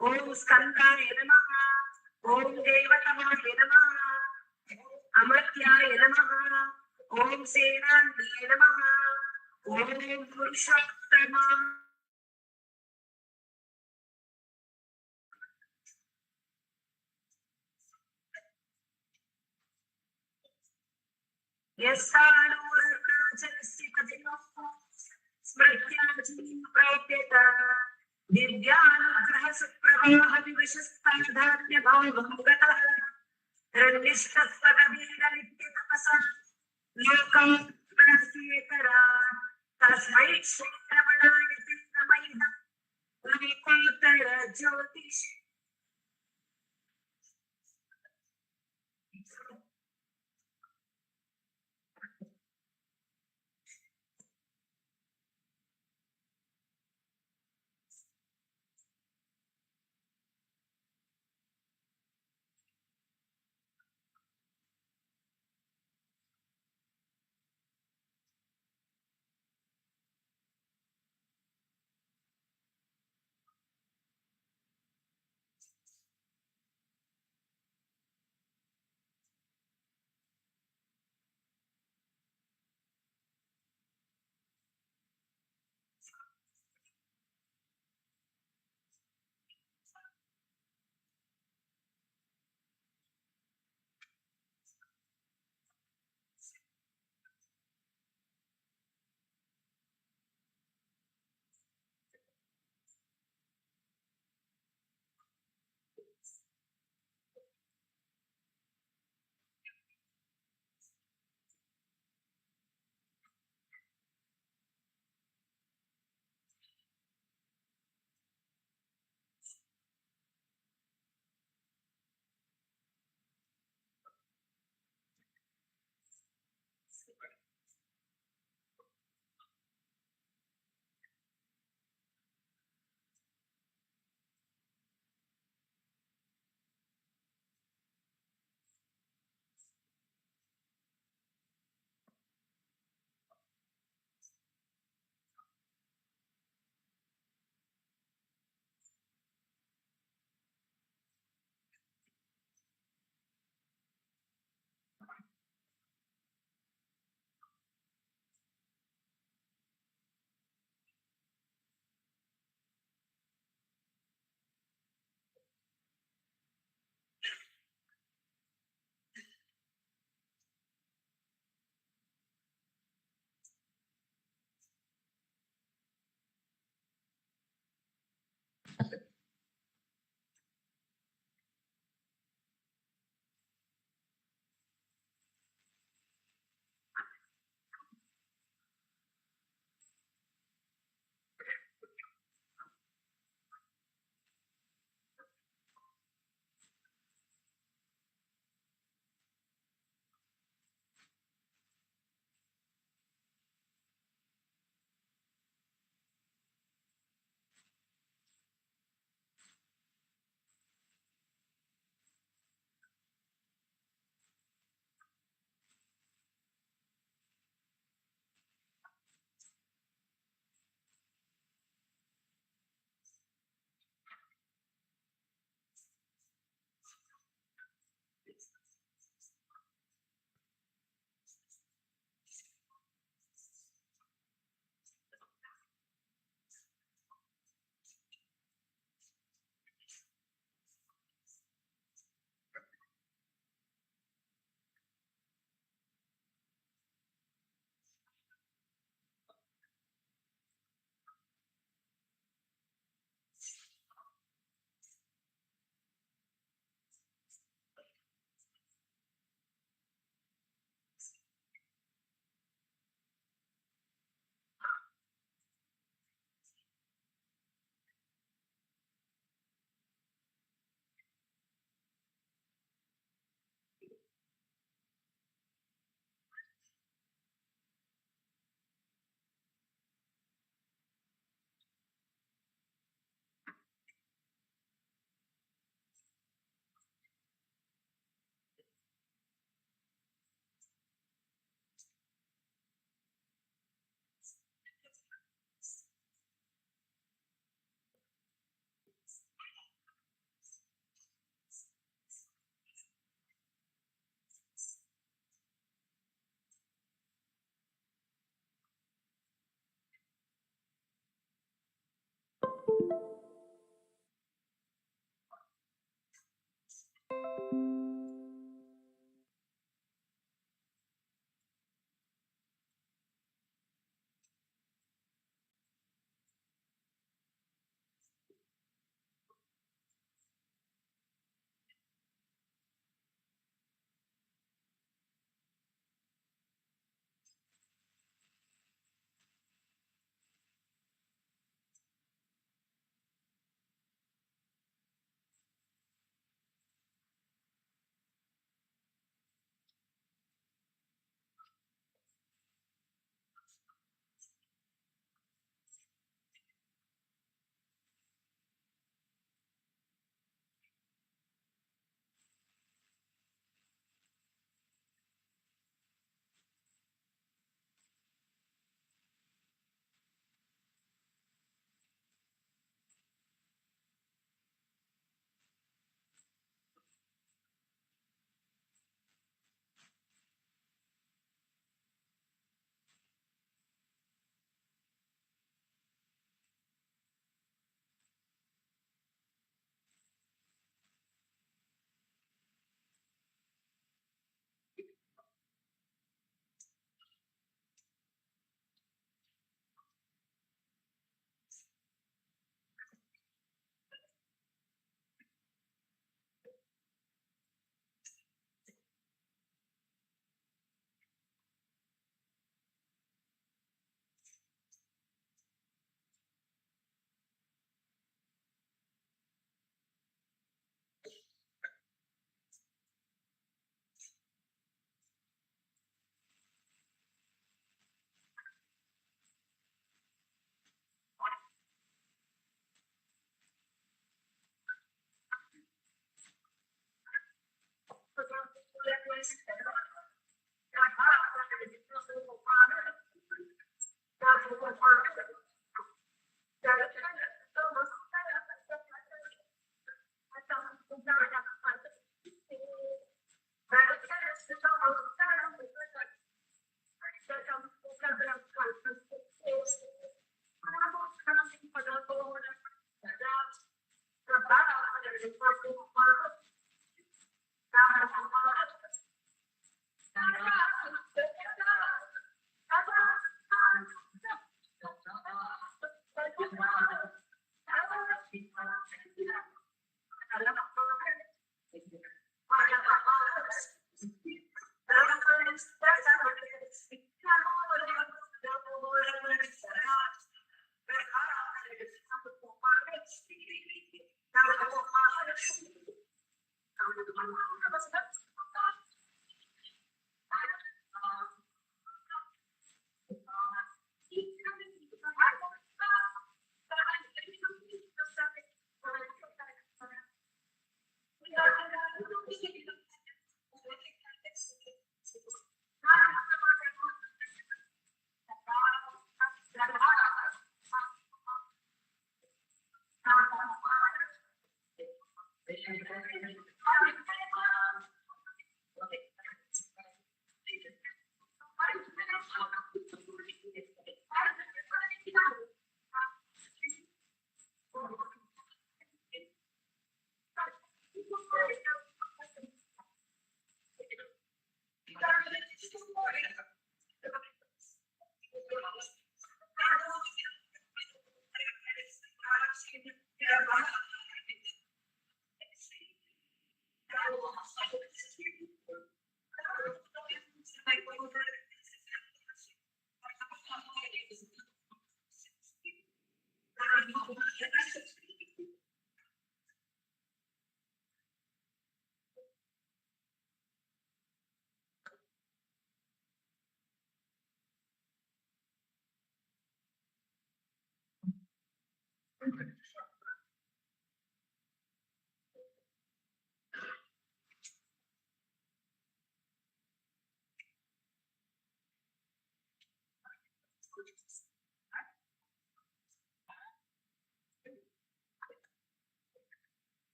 ओम स्कन्दाय नमः। ओम देवतमाय नमः। अमर्त्याय नमः। ओम सेनान्ये नमः। ओम पुरुषोत्तमा यस्तानूरणाचलस्य पतिनोः स्मृत्याजीं प्राप्यत दिव्यानुग्रहसुप्रवाहविवशस्ताधान्यभावं गतः रन्निष्ठस्वगभीरनित्यतपसा लोकान् प्रसीयकरा तस्मै श्रीरमणाय नमः। लोकोत्तर ज्योतिष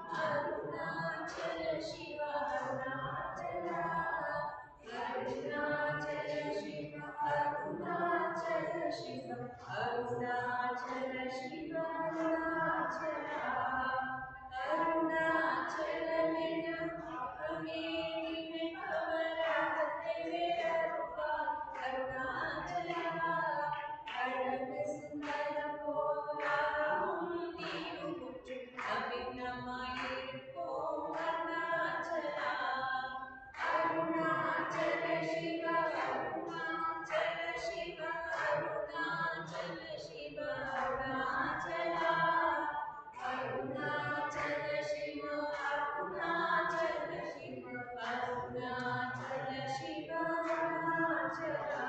Arunachala Shiva Arunachala Arunachala Shiva Arunachala Shiva Arunachala Shiva Arunachala Arunachala Nritya Ameni mein kamara teve arupa Arunachala Arab Sundaram Pournami Arunachala Arunachala Shiva Arunachala Shiva Arunachala Shiva Arunachala Arunachala Shiva Arunachala Shiva Arunachala Shiva Arunachala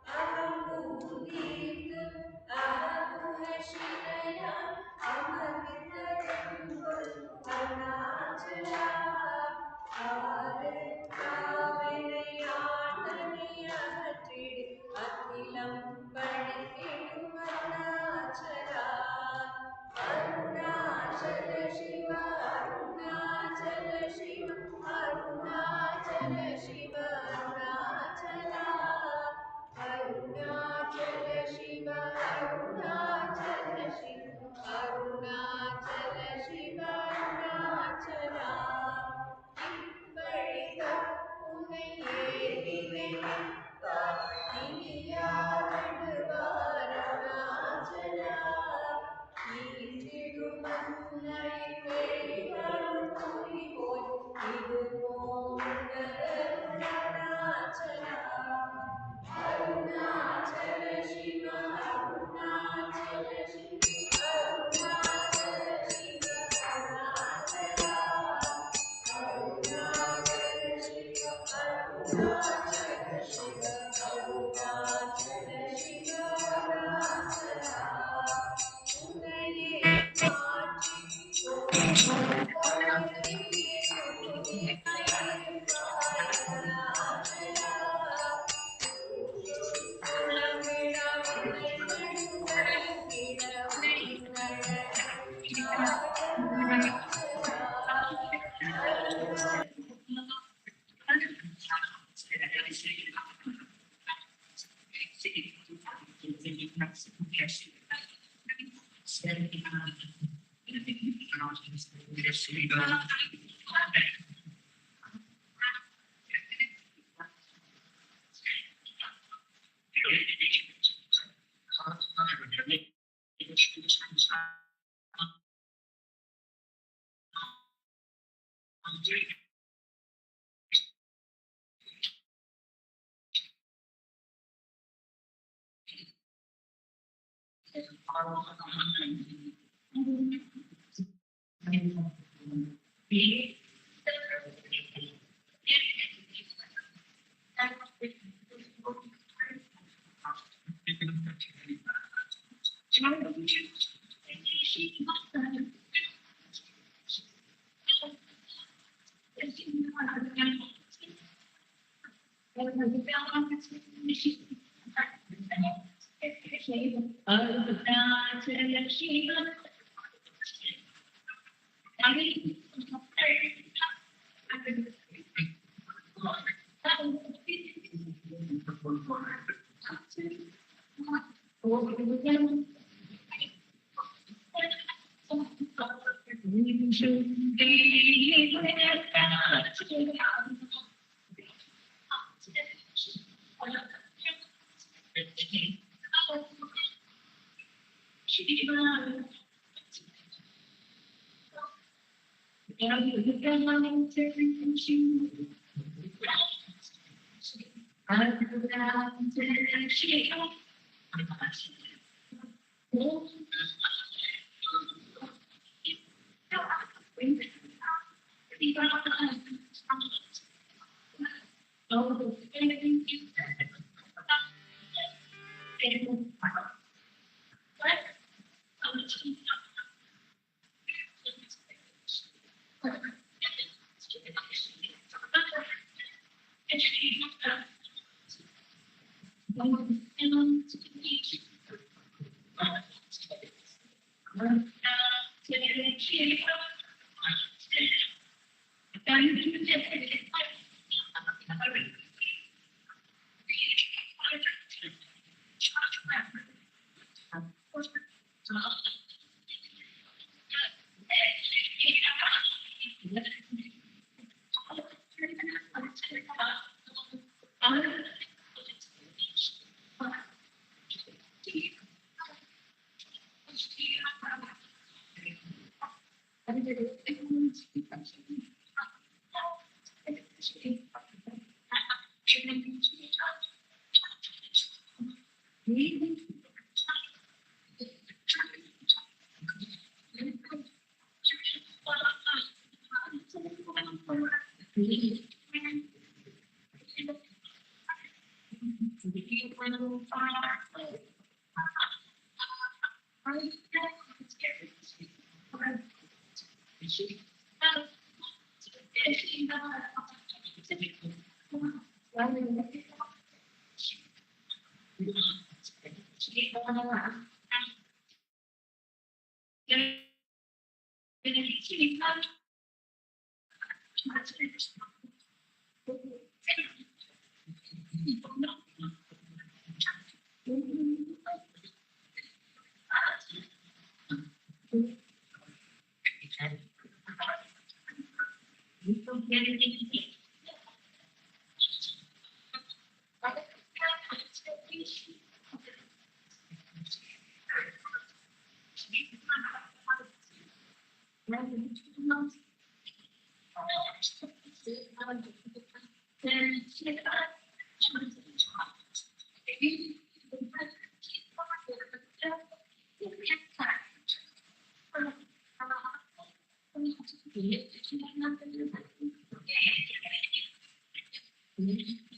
Aham Mudit Aham Hashiraya Amar Vittaram Arunachala Shiva, Arunachala Shiva, Arunachala. Unnaye maati, Unnaye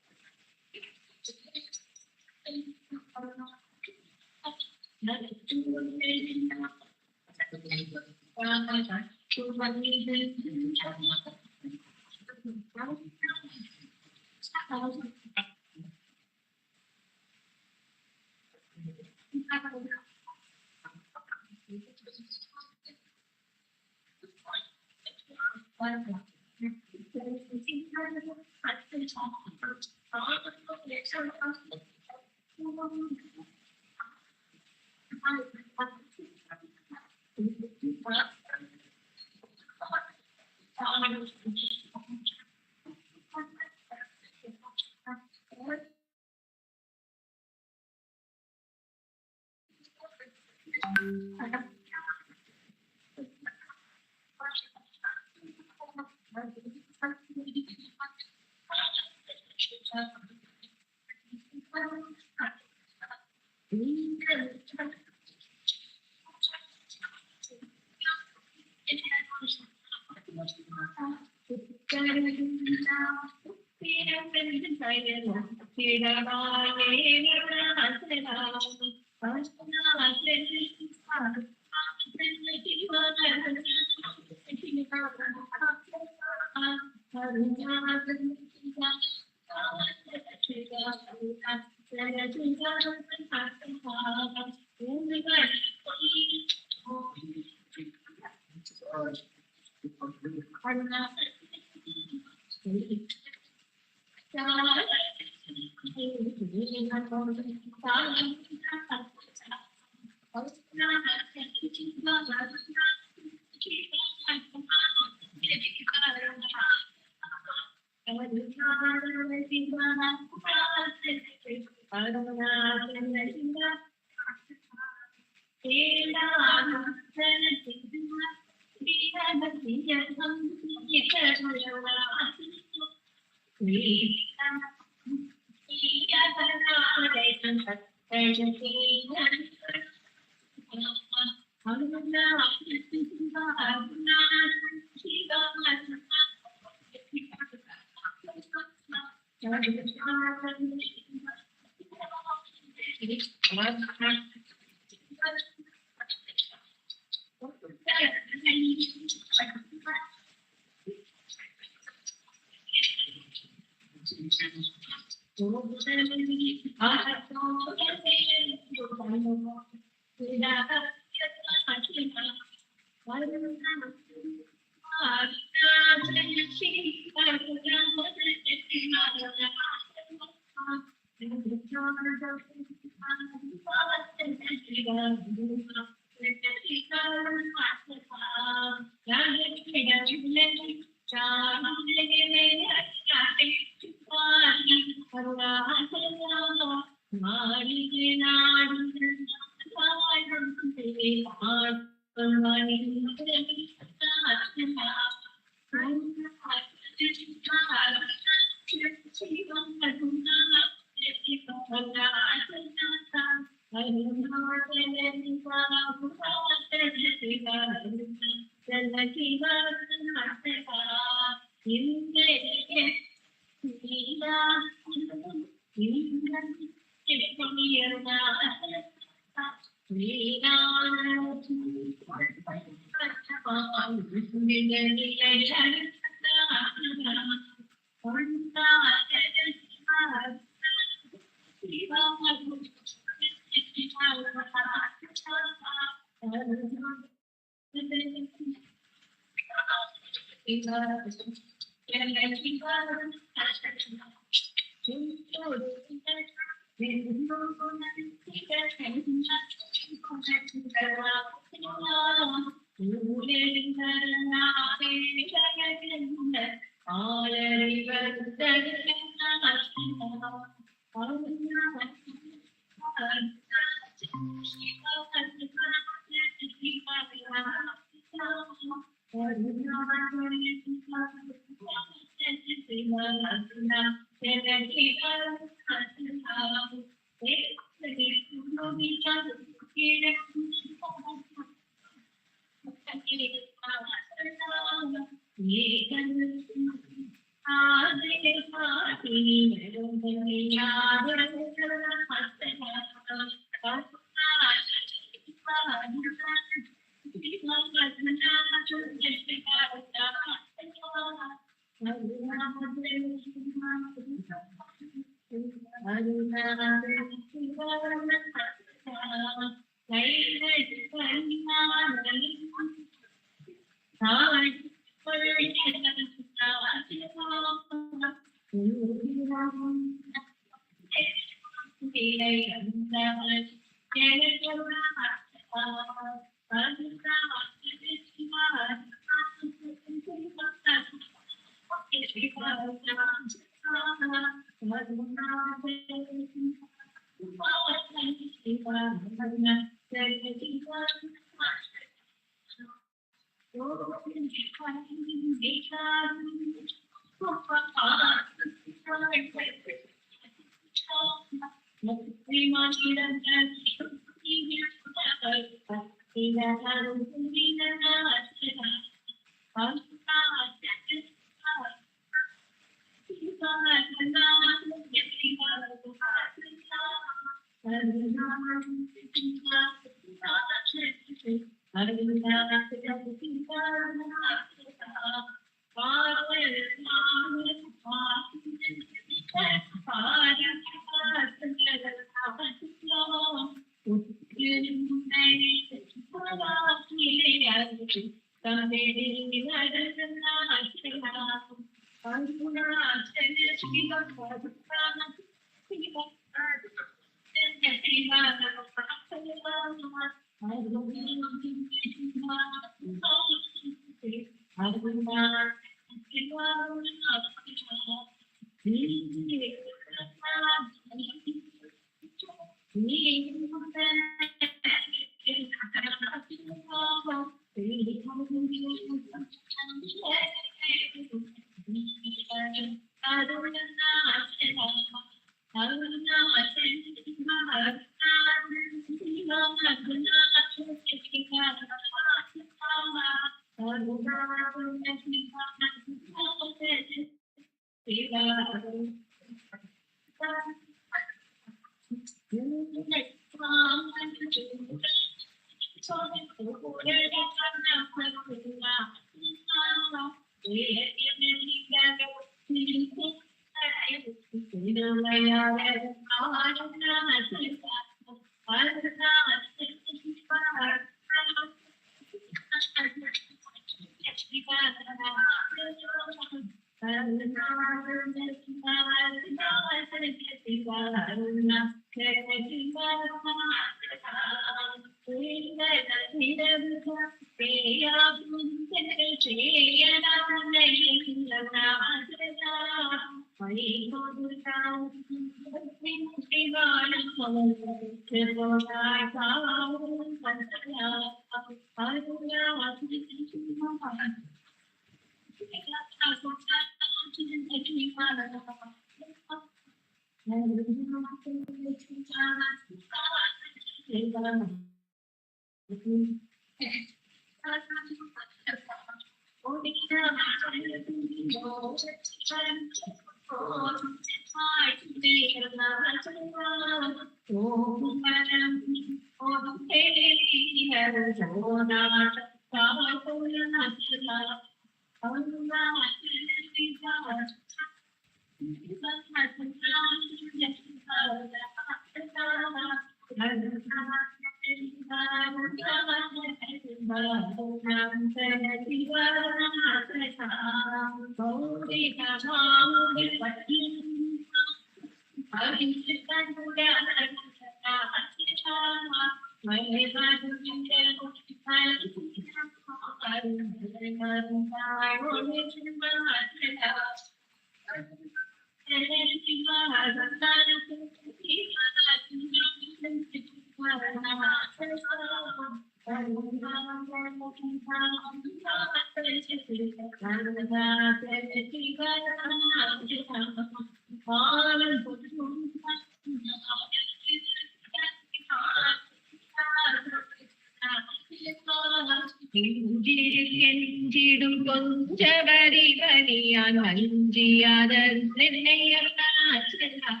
நெஞ்சிடும் கொஞ்சவரி பனியான் வஞ்சியாத நின்னையருணாச்சலம்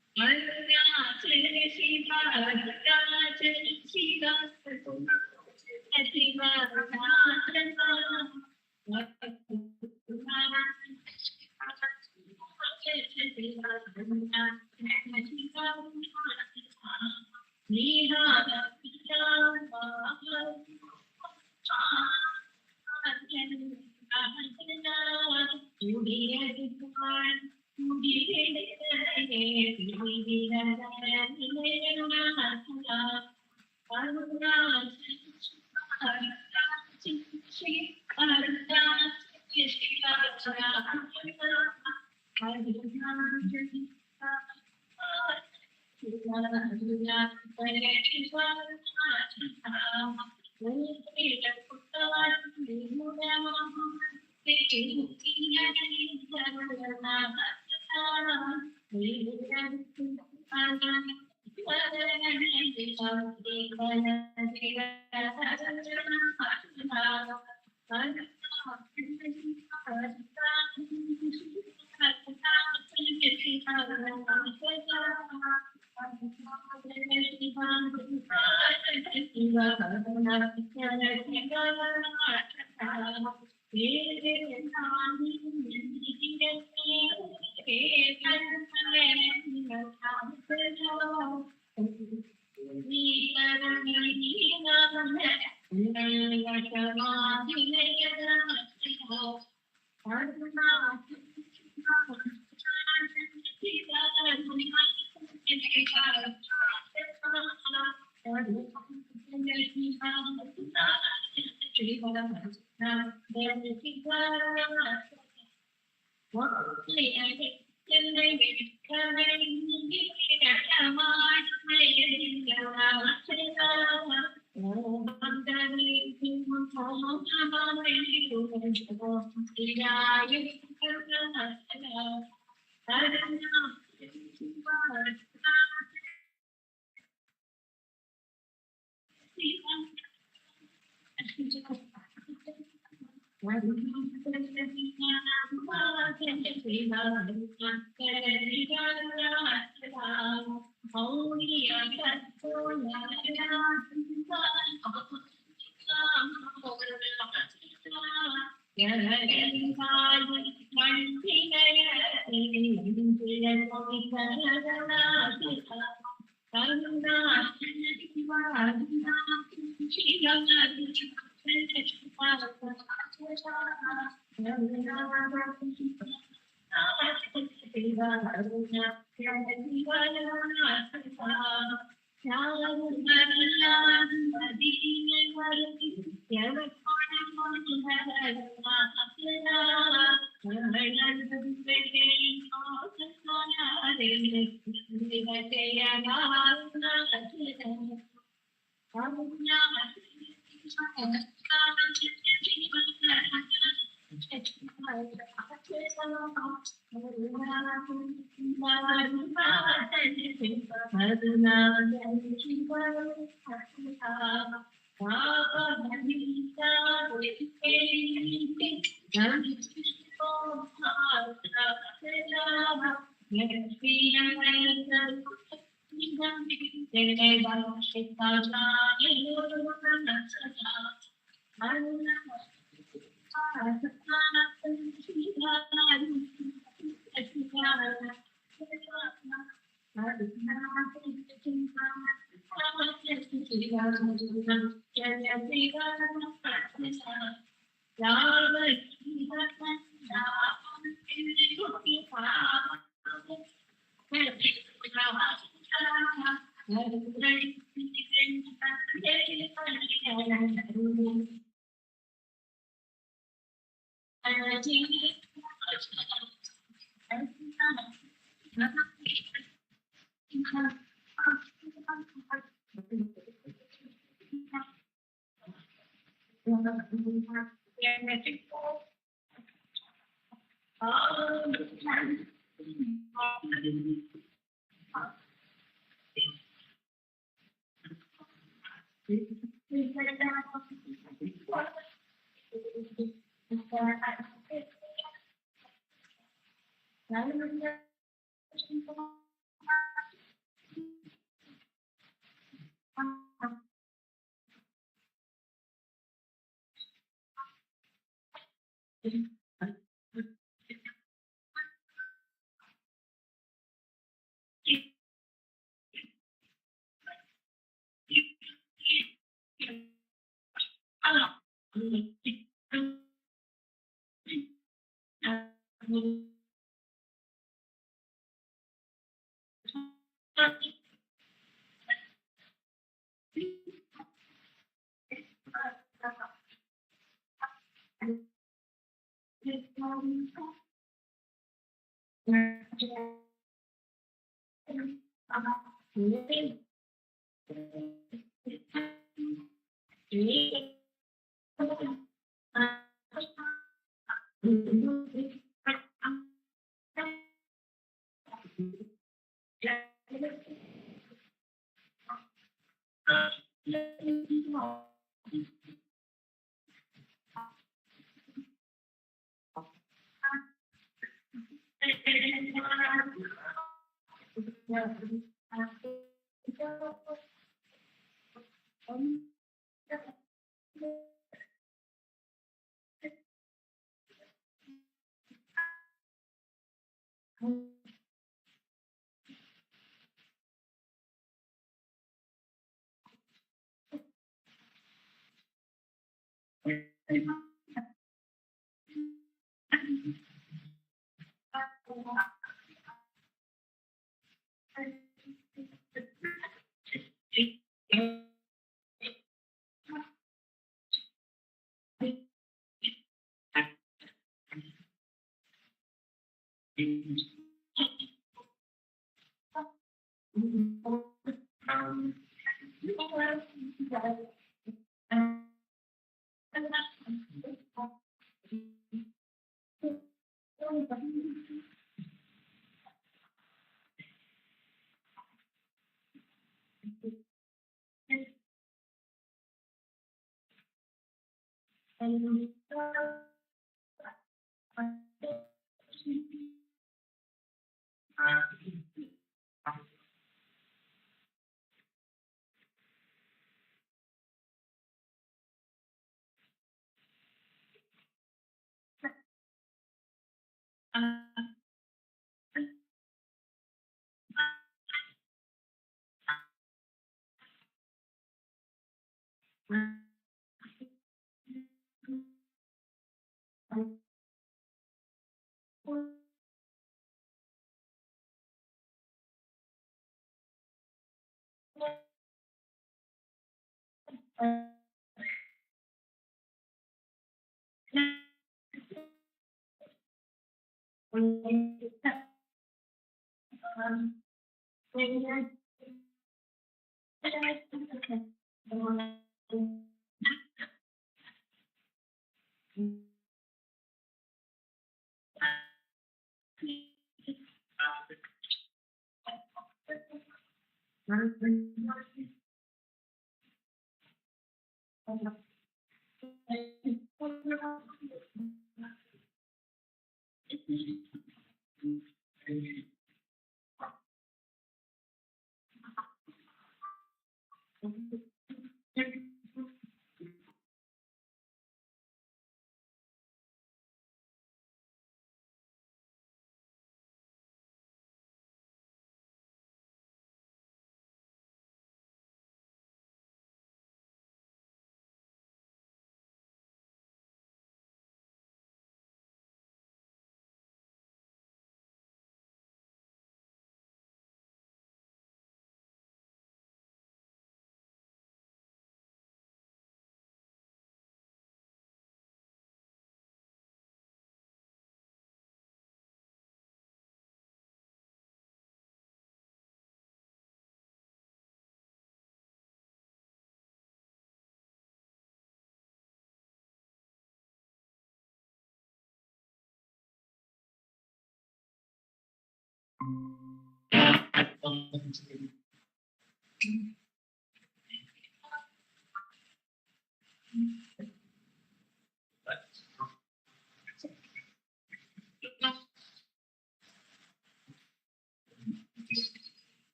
Arunachal Siva Arunachal Siva Siva